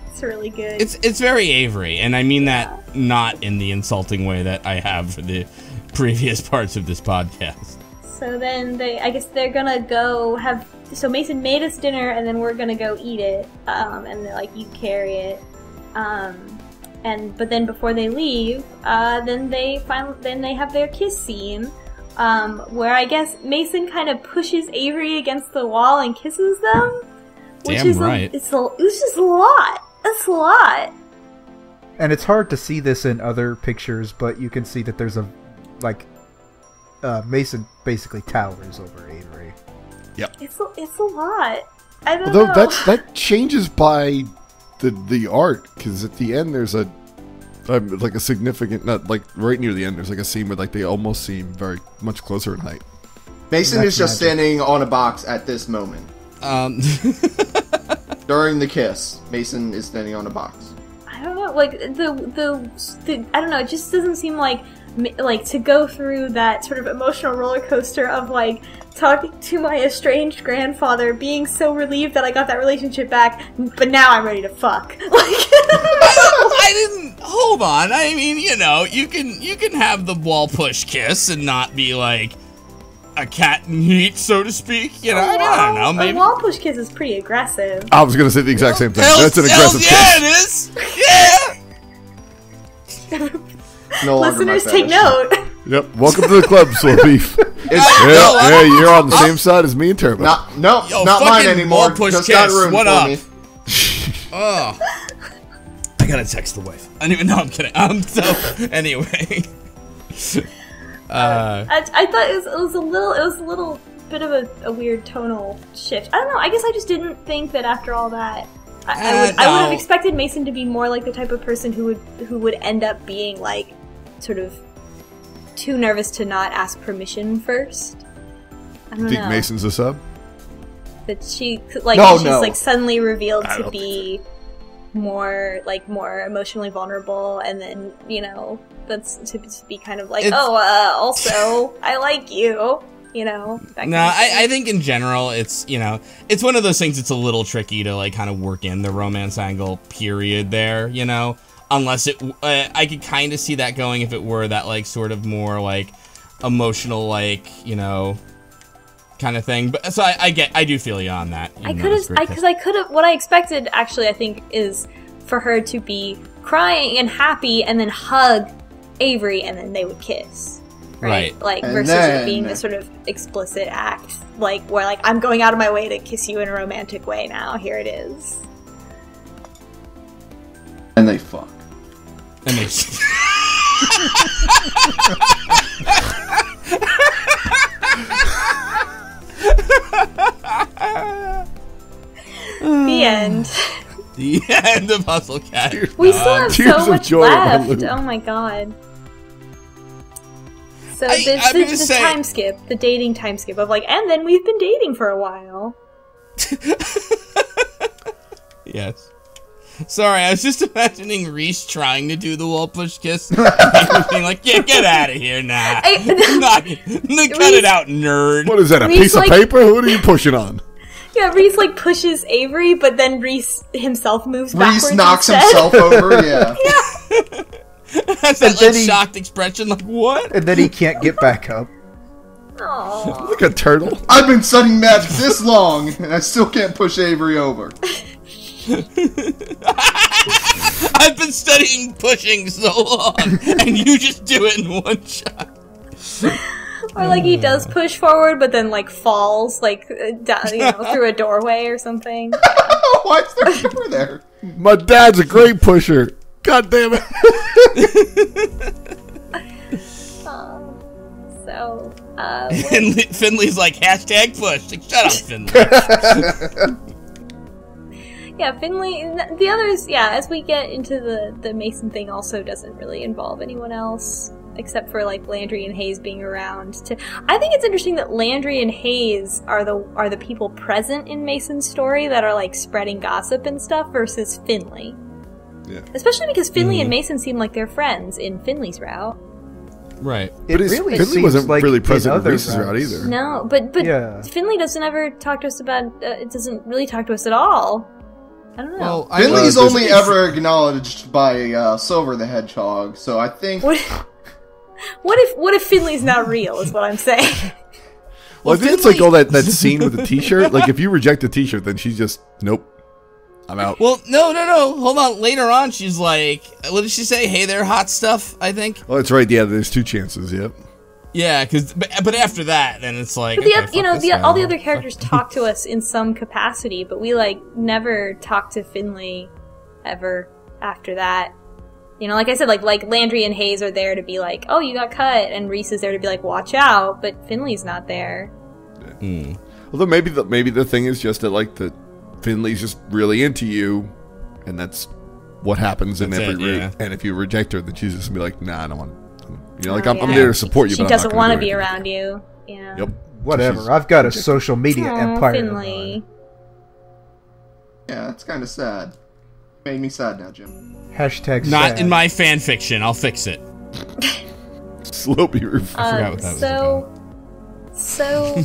It's really good. It's very Avery, and I mean that not in the insulting way that I have for the previous parts of this podcast. So then I guess they're gonna go have. So Mason made us dinner, and then we're gonna go eat it. And they're like, you carry it. But then before they leave, then they have their kiss scene, where I guess Mason kind of pushes Avery against the wall and kisses them. Which is right. It's just a lot. That's a lot. And it's hard to see this in other pictures, but you can see that there's Mason basically towers over Avery. Yep. It's a lot. I don't know. That changes by the art, because at the end there's a significant, not like right near the end, there's like a scene where like they almost seem very much closer in height. Mason is just standing on a box at this moment. During the kiss, Mason is standing on a box. I don't know, like the I don't know. It just doesn't seem like to go through that sort of emotional roller coaster of like talking to my estranged grandfather, being so relieved that I got that relationship back, but now I'm ready to fuck. I didn't. Hold on. I mean, you can have the wall push kiss and not be like a cat in heat, so to speak. I don't know. Maybe a wall push kiss is pretty aggressive. I was gonna say the exact same thing. That's an aggressive kiss. Yeah, it is. Yeah. No Listeners, take note. Yep. Welcome to the club, Slowbeef. You're on the same side as me and Turbo. Not mine anymore. Wall push Just kiss. got ruined What for up? me. Oh. I gotta text the wife. I don't even know. I'm kidding. So anyway. I thought it was a little bit of a weird tonal shift. I don't know. I guess I just didn't think that after all that, I would have expected Mason to be more like the type of person who would end up being like sort of too nervous to not ask permission first. I don't know. Think Mason's a sub? That she's suddenly revealed to be more emotionally vulnerable, and then that's to be kind of like also I like you. I think in general it's it's one of those things. It's a little tricky to like kind of work in the romance angle period there. Unless I could kind of see that going if it were that like sort of more like emotional kind of thing. But so I do feel you on that. What I expected actually, I think, is for her to be crying and happy and then hug Avery and then they would kiss. Right. Like versus it being this sort of explicit act, like where like I'm going out of my way to kiss you in a romantic way now. Here it is. And they fuck. And they The end. The end of Hustle Cat. We still have so much left. Oh my god. So the time skip, the dating time skip of like, and then we've been dating for a while. Yes. Sorry, I was just imagining Reese trying to do the wall push kiss. Being like, yeah, get out of here now. Cut it out, nerd. What is that, a Reese, piece of paper? What are you pushing on? Yeah, Reese like pushes Avery, but then Reese himself moves backwards. Reese knocks instead. himself over, yeah. Yeah. Has that like shocked expression, like what? And then he can't get back up. Aww. Like a turtle. I've been studying magic this long, and I still can't push Avery over. I've been studying pushing so long, and you just do it in one shot. Or like he does push forward, but then like falls like down, through a doorway or something. Why is there a door there? My dad's a great pusher. God damn it. Finley's like hashtag push. Like, shut up, Finley. Yeah, Finley. The others, as we get into the Mason thing, also doesn't really involve anyone else except for like Landry and Hayes being around. I think it's interesting that Landry and Hayes are the people present in Mason's story that are like spreading gossip and stuff versus Finley. Yeah. Especially because Finley and Mason seem like they're friends in Finley's route. Right. But Finley wasn't like really present in Reese's route either. No, but Finley doesn't ever talk to us about. It doesn't really talk to us at all. I don't know. Well, Finley's only ever acknowledged by Silver the Hedgehog, so I think. What if Finley's not real? Is what I'm saying. Well, I think it's like all that scene with the T-shirt. Like if you reject the T-shirt, then she's just nope. I'm out. Well, no. Hold on. Later on, she's like, what did she say? Hey there, hot stuff, I think. Oh, that's right. Yeah, there's 2 chances. Yep. Yeah, but after that, then it's like, but all the other characters talk to us in some capacity, but we like never talk to Finley ever after that. You know, like I said, like Landry and Hayes are there to be like, oh, you got cut, and Reese is there to be like, watch out, but Finley's not there. Yeah. Although maybe the thing is just that like the Finley's just really into you, and that's what happens in every route. Yeah. And if you reject her, then she's just gonna be like, nah, I don't want. You know, like I'm there to support you. She but doesn't want to be around you. Yeah. Yep. Whatever. I've got a social media empire. Finley. Yeah, it's kind of sad. Made me sad now, Jim. Hashtag not sad. in my fan fiction. I'll fix it. Slowbeef. I forgot what that was about. So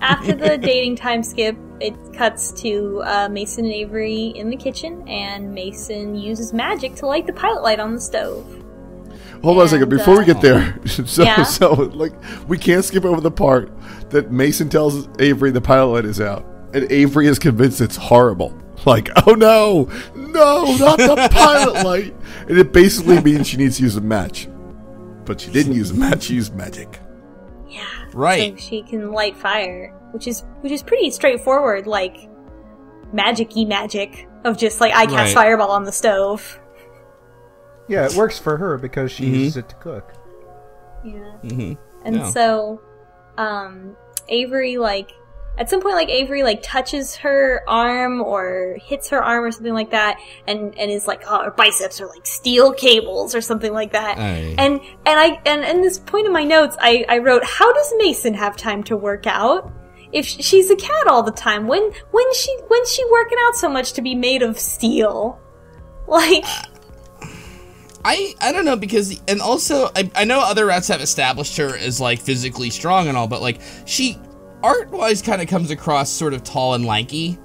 after the dating time skip, it cuts to Mason and Avery in the kitchen, and Mason uses magic to light the pilot light on the stove. Hold on a second, before we get there, so like we can't skip over the part that Mason tells Avery the pilot light is out, and Avery is convinced it's horrible. Like, oh no, not the pilot light, and it basically means she needs to use a match, but she didn't use a match; she used magic. Yeah, right. So she can light fire, which is pretty straightforward, like magic-y magic of just like I cast fireball on the stove. Yeah, it works for her because she uses it to cook. Yeah. And so, Avery, like, at some point, like, Avery, like, touches her arm or hits her arm or something like that, and is like, oh, her biceps are like steel cables or something like that. Aye. And this point in my notes, I wrote, how does Mason have time to work out? If she's a cat all the time, when's she working out so much to be made of steel? Like... I don't know, because, and also, I know other rats have established her as, like, physically strong and all, but, like, she, art-wise, kind of comes across sort of tall and lanky,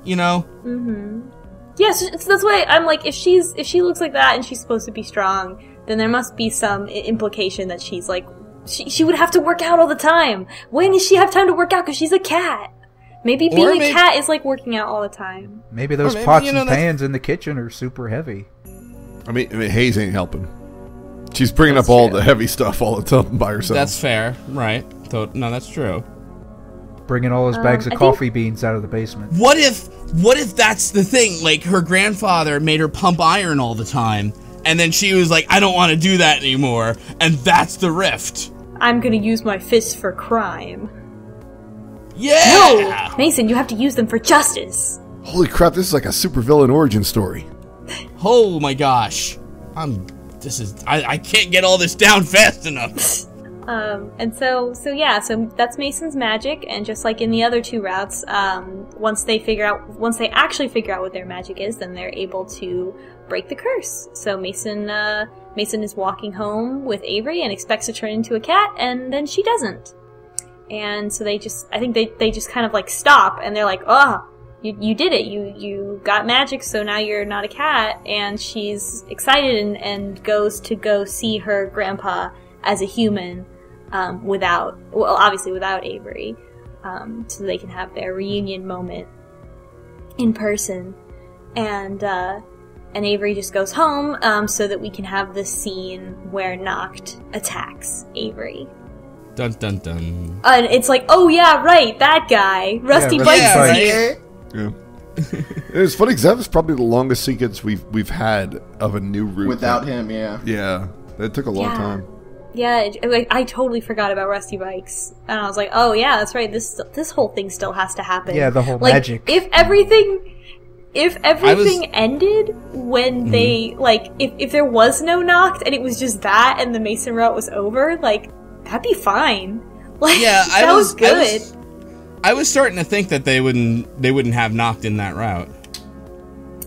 you know? Mm-hmm. Yeah, so that's why I'm like, if she looks like that and she's supposed to be strong, then there must be some implication that she's, like, she would have to work out all the time. When does she have time to work out? Because she's a cat. Maybe being a cat is, like, working out all the time. Maybe those pots and pans in the kitchen are super heavy. I mean, Hayes ain't helping. She's bringing up all the heavy stuff all the time by herself. That's fair, right? No, that's true. Bringing all those bags of coffee beans out of the basement. What if that's the thing? Like, her grandfather made her pump iron all the time, and then she was like, I don't want to do that anymore, and that's the rift. I'm gonna use my fists for crime. Yeah! No! Mason, you have to use them for justice. Holy crap, this is like a supervillain origin story. Oh my gosh. I can't get all this down fast enough. And so that's Mason's magic, and just like in the other 2 routes, once they actually figure out what their magic is, then they're able to break the curse. So Mason is walking home with Avery and expects to turn into a cat, and then she doesn't. And so they just kind of like stop, and they're like, oh, you did it. You got magic, so now you're not a cat. And she's excited and goes to go see her grandpa as a human, obviously without Avery, so they can have their reunion moment in person. And Avery just goes home, so that we can have the scene where Noct attacks Avery. Dun dun dun. And it's like, oh yeah, right, that guy. Rusty Bikes is here. Yeah. It's funny because that was probably the longest sequence we've had of a new route without him. Yeah, it took a long time. Yeah, I totally forgot about Rusty Bikes, and I was like, oh yeah, that's right. This whole thing still has to happen. Yeah, the whole magic. If everything ended when they if there was no Noct and it was just that and the Mason route was over, like that'd be fine. Like that was good. I was starting to think that they wouldn't have Noct in that route.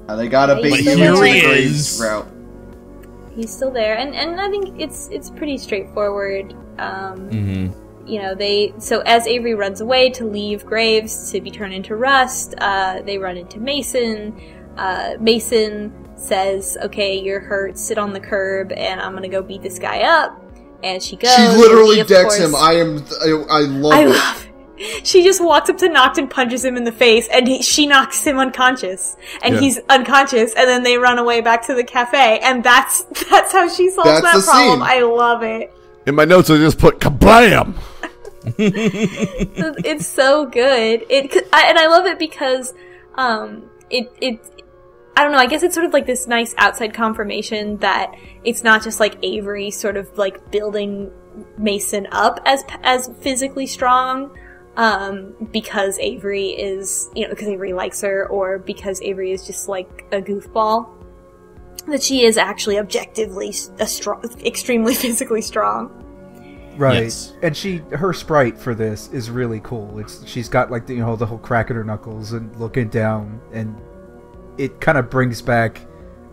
They got a big Graves route. He's still there, and I think it's pretty straightforward. You know, so as Avery runs away to leave Graves to be turned into Rust, they run into Mason. Mason says, "Okay, you're hurt. Sit on the curb, and I'm gonna go beat this guy up." And she goes. She literally of decks course, him. I love it. She just walks up to Noct and punches him in the face, and she knocks him unconscious, and he's unconscious, and then they run away back to the cafe, and that's how she solves that problem. Scene. I love it. In my notes, I just put kablam. It's so good. And I love it because it I don't know, I guess it's sort of like this nice outside confirmation that it's not just like Avery sort of like building Mason up as physically strong, because Avery is, because Avery likes her, or because Avery is just like a goofball. That she is actually objectively extremely physically strong. Right. Yes. And her sprite for this is really cool. She's got like the whole crack in her knuckles and looking down, and it kind of brings back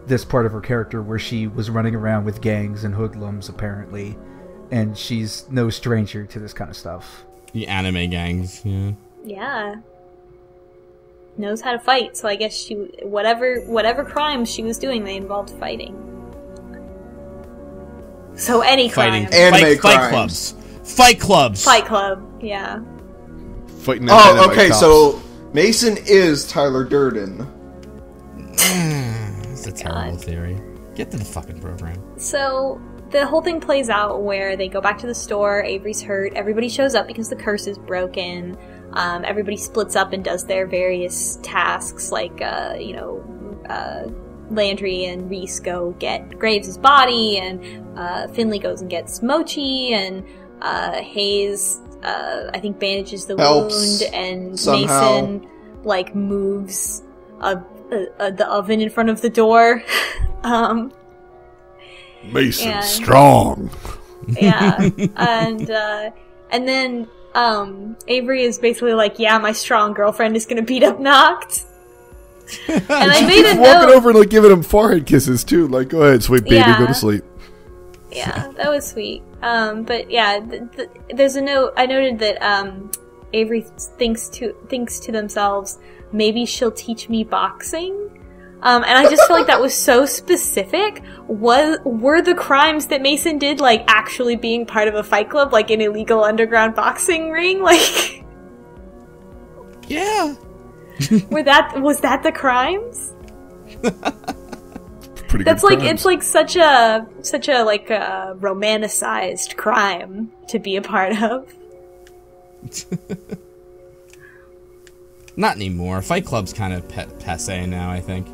this part of her character where she was running around with gangs and hoodlums apparently, and she's no stranger to this kind of stuff. The anime gangs, yeah. Yeah. Knows how to fight, so I guess she whatever crimes she was doing, they involved fighting. So any crime. Anime fight clubs. Fight clubs. Fight club, yeah. Fighting okay, so Mason is Tyler Durden. That's a terrible theory. Get to the fucking program. So the whole thing plays out where they go back to the store, Avery's hurt, everybody shows up because the curse is broken, everybody splits up and does their various tasks, like, Landry and Reese go get Graves' body, and Finley goes and gets Mochi, and Hayes, I think, bandages the wound, and somehow. Mason, like, moves the oven in front of the door. Mason strong. Yeah, and then Avery is basically like, yeah, my strong girlfriend is gonna beat up Noct. And I made a note. Walking over and like giving him forehead kisses too. Like, go ahead, sweet baby, go to sleep. Yeah, that was sweet. But yeah, there's a note. I noted that Avery thinks to themselves, maybe she'll teach me boxing. And I just feel like that was so specific. Were the crimes that Mason did, like, actually being part of a fight club, like an illegal underground boxing ring? Like, yeah. was that the crimes? Pretty That's good like, crimes. it's like such a like a romanticized crime to be a part of. Not anymore. Fight Club's kind of passe now, I think.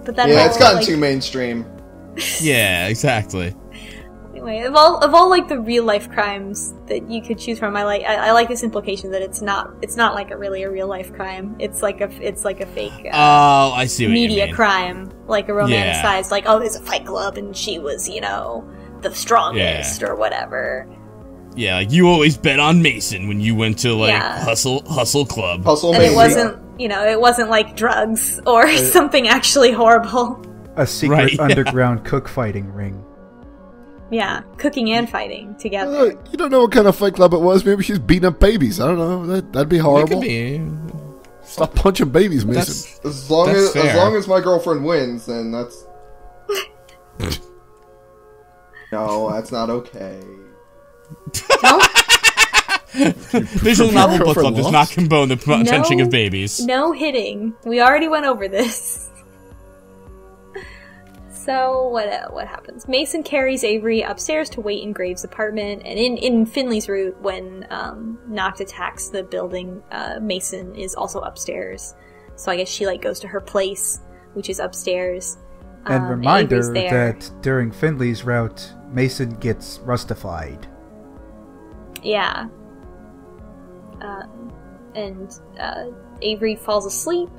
But that Yeah, it's gotten like, too mainstream. Yeah, exactly. Anyway, of all like the real life crimes that you could choose from, I like this implication that it's not like a real life crime. It's like a fake. Oh, I see what media you mean. crime, like a romanticized, like, oh, there's a fight club and she was, the strongest or whatever. Yeah, like you always bet on Mason when you went to like Hustle Club. Hustle And Mason. it wasn't like drugs or something actually horrible. A secret underground cookfighting ring. Yeah, cooking and fighting together. You don't know what kind of fight club it was. Maybe she's beating up babies. I don't know. That'd be horrible. It could be. Stop punching babies, Mason. As long as my girlfriend wins, then that's. No, that's not okay. Visual novel book club does not condone the punching of babies. No hitting. We already went over this. So, what happens? Mason carries Avery upstairs to wait in Graves' apartment, and in Finley's route, when Noct attacks the building, Mason is also upstairs. So I guess she, like, goes to her place, which is upstairs. And reminder that during Finley's route, Mason gets rustified. Yeah. And Avery falls asleep,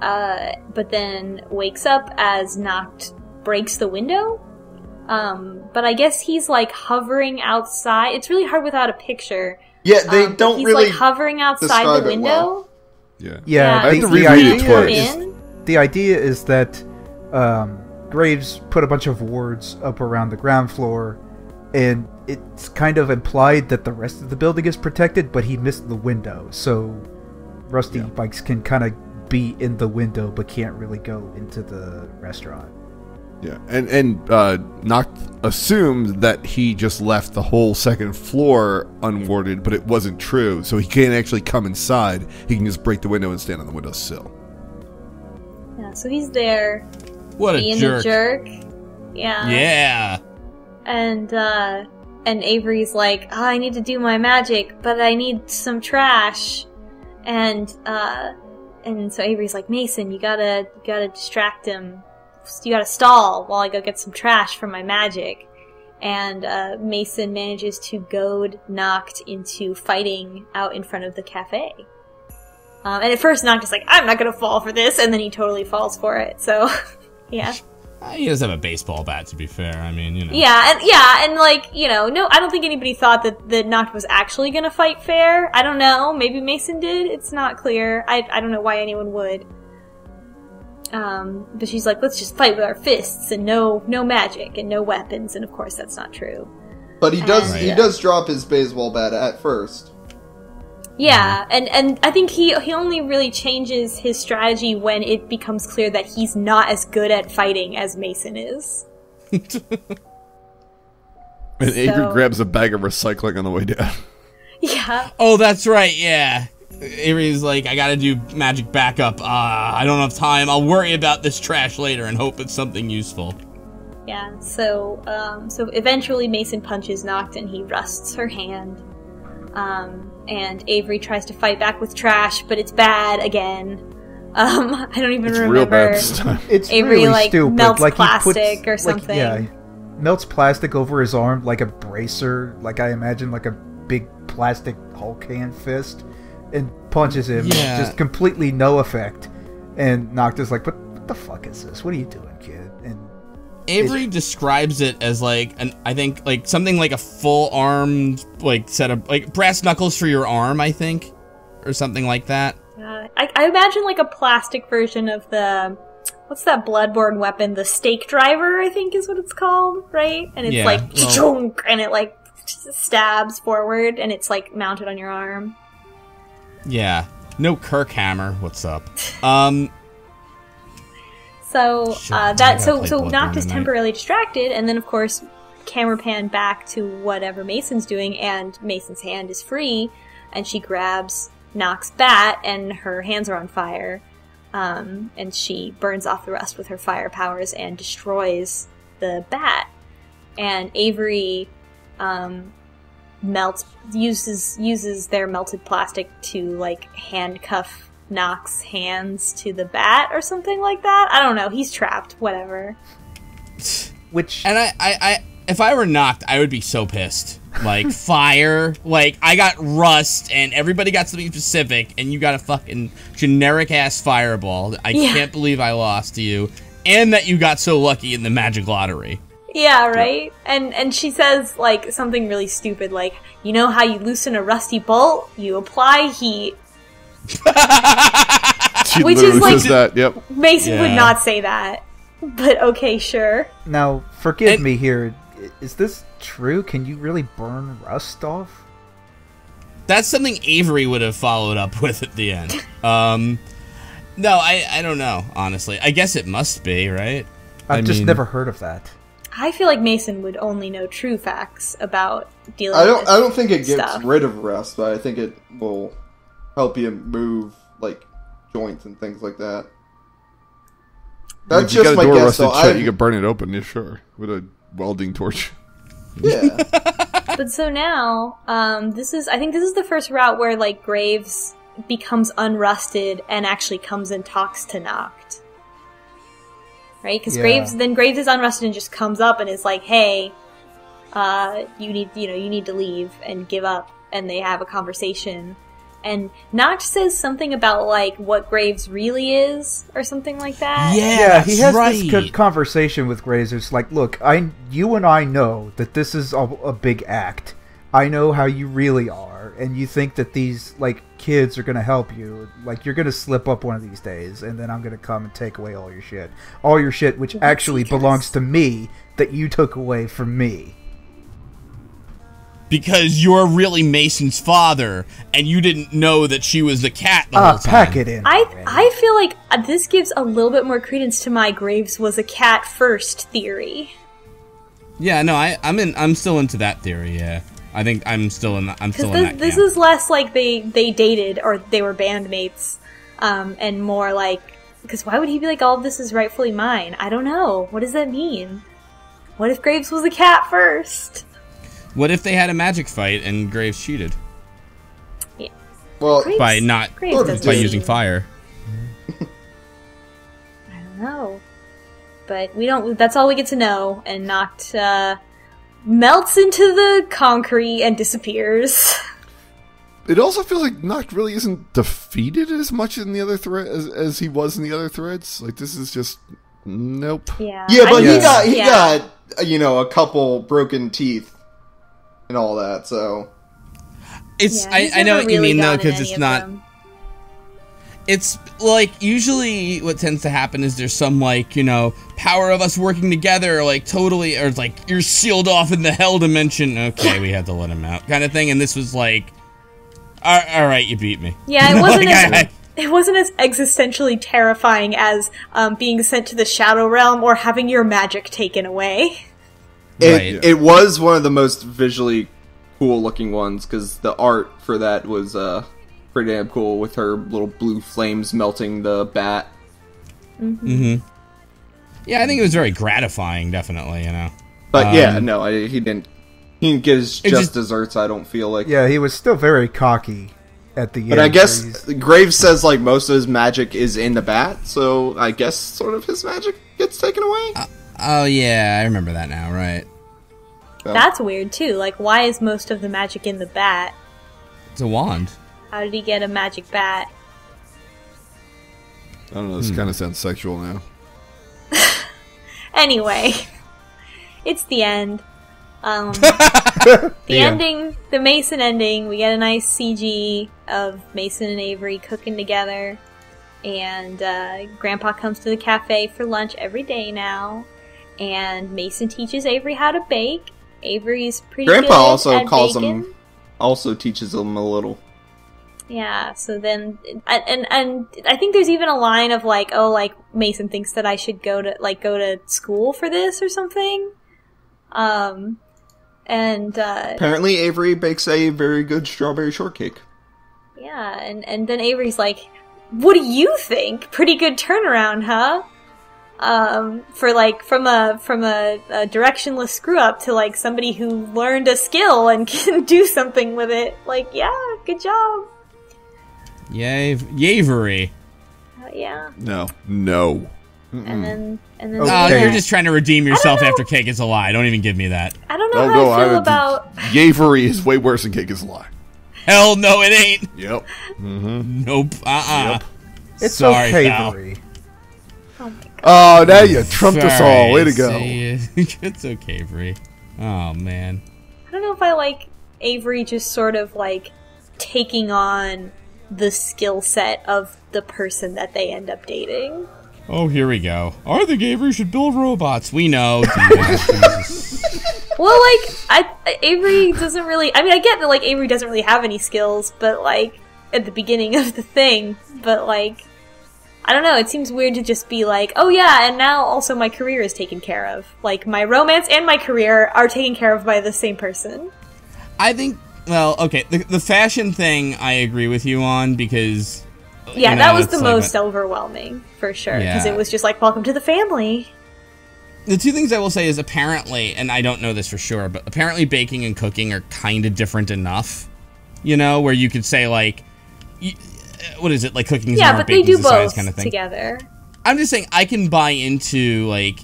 but then wakes up as Noct breaks the window. But I guess he's like hovering outside. It's really hard without a picture. Yeah, they don't he's really. He's like hovering outside the window. Well. Yeah. I had to reread it twice. The idea is that Graves put a bunch of wards up around the ground floor, and it's kind of implied that the rest of the building is protected, but he missed the window. So Rusty Bikes can kind of be in the window, but can't really go into the restaurant. Yeah, and Noct assumes that he just left the whole second floor unwarded, but it wasn't true. So he can't actually come inside. He can just break the window and stand on the windowsill. Yeah, so he's there. What a being jerk. a jerk. Yeah. Yeah. And Avery's like, oh, I need to do my magic, but I need some trash. And so Avery's like, Mason, you gotta distract him. You gotta stall while I go get some trash from my magic. And Mason manages to goad Noct into fighting out in front of the cafe. And at first Noct is like, I'm not gonna fall for this, and then he totally falls for it, so, yeah. He does have a baseball bat, to be fair. I mean, you know. Yeah, and like, you know, no, I don't think anybody thought that Noct was actually gonna fight fair. I don't know, maybe Mason did, it's not clear. I don't know why anyone would. But she's like, let's just fight with our fists and no magic and no weapons, and of course that's not true. But he does drop his baseball bat at first. Yeah, and I think he only really changes his strategy when it becomes clear that he's not as good at fighting as Mason is. And Avery grabs a bag of recycling on the way down. Yeah. Oh, that's right, yeah. Avery's like, I gotta do magic backup. I don't have time. I'll worry about this trash later and hope it's something useful. Yeah, so eventually Mason punches Noct and he rusts her hand. And Avery tries to fight back with trash, but it's bad again. I don't even remember. Real bad this time. It's Avery really like stupid. melts like plastic or something. Melts plastic over his arm like a bracer. Like I imagine, like a big plastic Hulk hand fist, and punches him. Yeah. Just completely no effect. And Nocta's like, "What the fuck is this? What are you doing, kid?" And Avery describes it as like I think like something like a full armed like set of like brass knuckles for your arm, I think, or something like that. I imagine like a plastic version of what's that Bloodborne weapon? The stake driver, I think is what it's called, right? And it's like chunk, and it like stabs forward, and it's like mounted on your arm. Yeah, no Kirk hammer. What's up? So Noct is temporarily distracted, and then of course camera pan back to whatever Mason's doing, and Mason's hand is free, and she grabs Noct's bat, and her hands are on fire, and she burns off the rust with her fire powers and destroys the bat. And Avery uses their melted plastic to like handcuff Noct's hands to the bat or something like that. I don't know. He's trapped. Whatever. And I if I were Noct, I would be so pissed. Like fire. Like I got rust, and everybody got something specific, and you got a fucking generic ass fireball. I can't believe I lost to you, and that you got so lucky in the magic lottery. Yeah, right? And she says, like, something really stupid, like, you know how you loosen a rusty bolt? You apply heat. Which is like, that. Yep. Mason would not say that. But okay, sure. Now, forgive me here. Is this true? Can you really burn rust off? That's something Avery would have followed up with at the end. No, I don't know, honestly. I guess it must be, right? I've just never heard of that. I feel like Mason would only know true facts about dealing with this I don't think it gets stuff. rid of rust, but I think it will help you move, like, joints and things like that. That's just my guess, though. You could burn it open, yeah, sure, with a welding torch. Yeah. But so now, I think this is the first route where, like, Graves becomes unrusted and actually comes and talks to Noct. Right? Because Graves is unrusted and just comes up and is like, hey, you need to leave and give up, and they have a conversation. And Noct says something about, like, what Graves really is, or something like that. Yeah, he has this conversation with Graves. It's like, look, you and I know that this is a big act. I know how you really are, and you think that these, like, kids are going to help you. Like, you're going to slip up one of these days, and then I'm going to come and take away all your shit. All your shit, which actually belongs to me, that you took away from me. because you're really Mason's father, and you didn't know that she was the cat the whole time. Pack it in. I feel like this gives a little bit more credence to my Graves was a cat first theory. Yeah, no, I'm still into that theory. Yeah, I think I'm still in that camp. This is less like they dated or they were bandmates, and more like, because why would he be like, all of this is rightfully mine? I don't know. What does that mean? What if Graves was a cat first? What if they had a magic fight and Graves cheated? Yeah. Well, Graves by using fire. I don't know. But we don't. That's all we get to know, and Noct melts into the concrete and disappears. It also feels like Noct really isn't defeated as much in the other thread as he was in the other threads. Like, this is just nope. Yeah. Yeah, but he got a couple broken teeth and all that. So it's I know what you mean though, because it's not. It's like usually what tends to happen is there's some like power of us working together, like totally, or it's like you're sealed off in the hell dimension. Okay, we had to let him out, kind of thing. And this was like, all right, you beat me. Yeah, it wasn't it wasn't as existentially terrifying as being sent to the Shadow Realm or having your magic taken away. It was one of the most visually cool looking ones because the art for that was pretty damn cool with her little blue flames melting the bat. Mm-hmm. Yeah, I think it was very gratifying, definitely, But he didn't get his just desserts, I don't feel like. Yeah, he was still very cocky at the end. But I guess Graves says like most of his magic is in the bat, so I guess sort of his magic gets taken away. Oh yeah, I remember that now, right. So. That's weird too, like why is most of the magic in the bat? It's a wand. How did he get a magic bat? I don't know, this kind of sounds sexual now. Anyway, it's the end. The ending, the Mason ending, we get a nice CG of Mason and Avery cooking together, and Grandpa comes to the cafe for lunch every day now, and Mason teaches Avery how to bake. Avery's pretty Grandpa good also at calls baking. him, also teaches him a little. Yeah, so then, and I think there's even a line of like, oh, like Mason thinks that I should go to school for this or something. And apparently Avery bakes a very good strawberry shortcake. Yeah, and then Avery's like, "What do you think? Pretty good turnaround, huh?" For like from a directionless screw up to like somebody who learned a skill and can do something with it. Like, yeah, good job. Yavery. Yeah. No. And then you're just trying to redeem yourself after Cake is a Lie. Don't even give me that. I don't know how I feel about Yavery is way worse than Cake is a Lie. Hell no, it ain't. Yep. Nope. Yep. It's sorry, Okavery. Oh my god. Oh, now you trumped us all. Way to go. It's Okavery. Oh man. I don't know if I like Avery just sort of like taking on the skill set of the person that they end up dating. Oh, here we go. I think Avery should build robots. We know. Well, like, Avery doesn't really... I mean, I get that, like, Avery doesn't really have any skills, but, like, at the beginning of the thing, but, like, I don't know, it seems weird to just be like, oh yeah, and now also my career is taken care of. Like, my romance and my career are taken care of by the same person. I think... Well, okay, the fashion thing I agree with you on, because... Yeah, that was the most overwhelming, for sure, because it was just like, welcome to the family. The two things I will say is apparently, and I don't know this for sure, but apparently baking and cooking are kind of different enough, where you could say, like, what is it, like cooking is art, baking is a science kind of thing. Together. I'm just saying, I can buy into, like,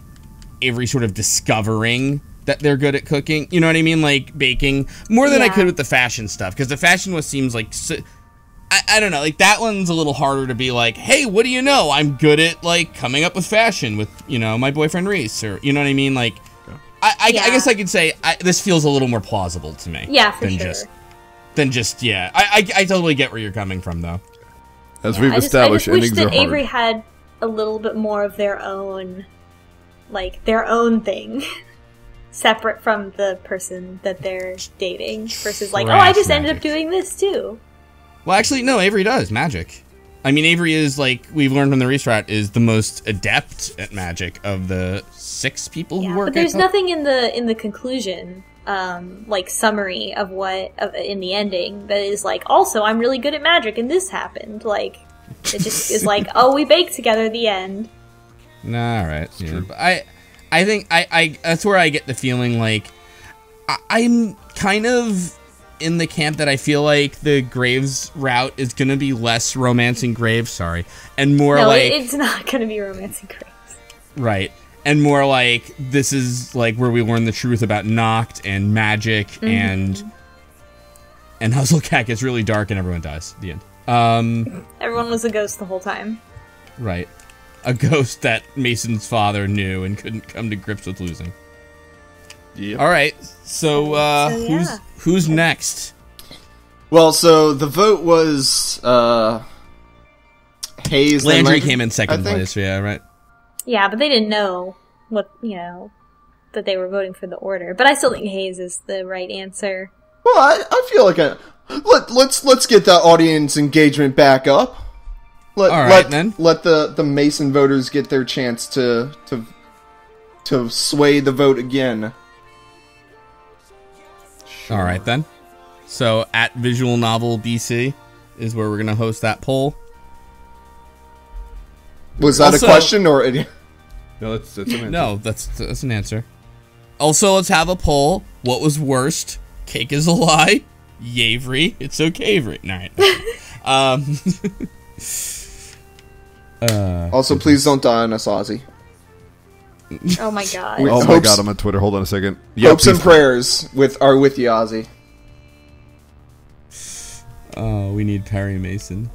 Avery sort of discovering that they're good at cooking, you know what I mean, like, baking, more than I could with the fashion stuff, because the fashion one seems like... I don't know, like, that one's a little harder to be like, hey, what do you know? I'm good at, like, coming up with fashion with, my boyfriend Reese, or, you know what I mean? Like, I guess I could say this feels a little more plausible to me. Yeah, for sure. I totally get where you're coming from, though. As we've established, I just endings are wish that hard. Avery had a little bit more of their own, like, their own thing. separate from the person that they're dating versus like, Trash oh, I just ended up magic. doing this too. Well, actually, no, Avery does magic. I mean, Avery is, like, we've learned from the restart, is the most adept at magic of the 6 people who work but there's at nothing in the conclusion, like, summary of in the ending that is like, also, I'm really good at magic and this happened. Like, it just is like, oh, we baked together at the end. Nah, all right. Yeah. But I think I that's where I get the feeling like I'm kind of in the camp that I feel like the Graves route is gonna be less romancing Graves, and more it's not gonna be romancing Graves. Right. And more like this is like where we learn the truth about Noct and magic and Huzzlecat gets really dark and everyone dies at the end. Everyone was a ghost the whole time. Right. A ghost that Mason's father knew and couldn't come to grips with losing. Yep. All right. So, who's next? Well, so the vote was Hayes. Landry came in second place. Yeah, right. Yeah, but they didn't know that they were voting for the order. But I still think Hayes is the right answer. Well, I feel like let's get that audience engagement back up. Let the Mason voters get their chance to sway the vote again. Sure. All right, then. So, at Visual Novel BC is where we're going to host that poll. Was that a question or... No, that's an answer. No, that's an answer. Also, let's have a poll. What was worst? Cake is a lie? Yavery? It's okay, Avery. All right. Also, please don't die on us, Ozzy. Oh my god. Oh my god, I'm on Twitter. Hold on a second. Hopes and prayers are with you, Ozzy. Oh, we need Perry Mason.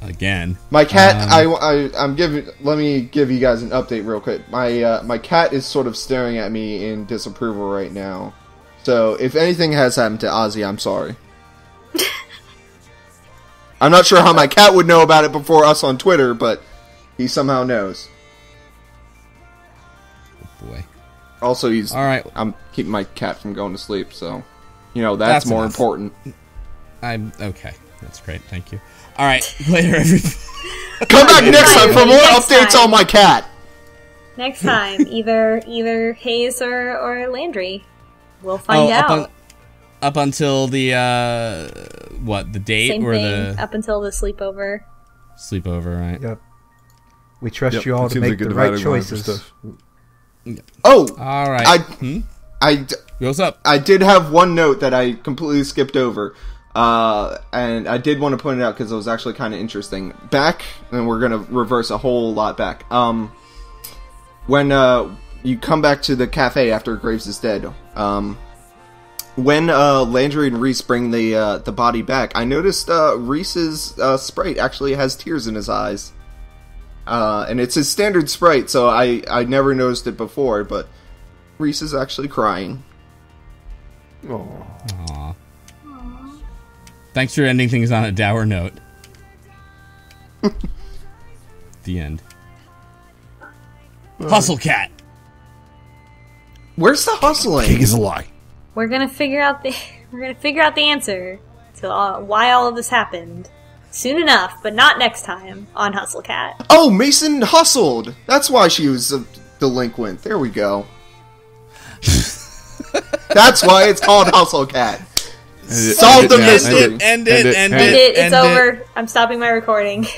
Again. My cat, let me give you guys an update real quick. My cat is sort of staring at me in disapproval right now. So, if anything has happened to Ozzy, I'm sorry. I'm not sure how my cat would know about it before us on Twitter, but he somehow knows. Oh boy. Also, all right. I'm keeping my cat from going to sleep, so that's more enough. important. I'm okay. That's great. Thank you. All right, later, everybody. Come back next time for more updates on my cat. Next time, either Hayes or Landry. We'll find out. Up until the the date Same or thing, up until the sleepover. Sleepover, right? Yep. We trust you all to make the right choices. Oh, all right. What's up? I did have one note that I completely skipped over, and I did want to point it out because it was actually kind of interesting. Back, and we're gonna reverse a whole lot back. When you come back to the cafe after Graves is dead, when Landry and Reese bring the body back, I noticed Reese's sprite actually has tears in his eyes. And it's his standard sprite, so I never noticed it before, but Reese is actually crying. Aww. Thanks for ending things on a dour note. The end. Hustle Cat! Where's the hustling? Cake is a lie. We're gonna figure out the answer to why all of this happened soon enough, but not next time on Hustle Cat. Oh, Mason hustled. That's why she was a delinquent. There we go. That's why it's called Hustle Cat. Solve the mystery. End it. It's over. I'm stopping my recording.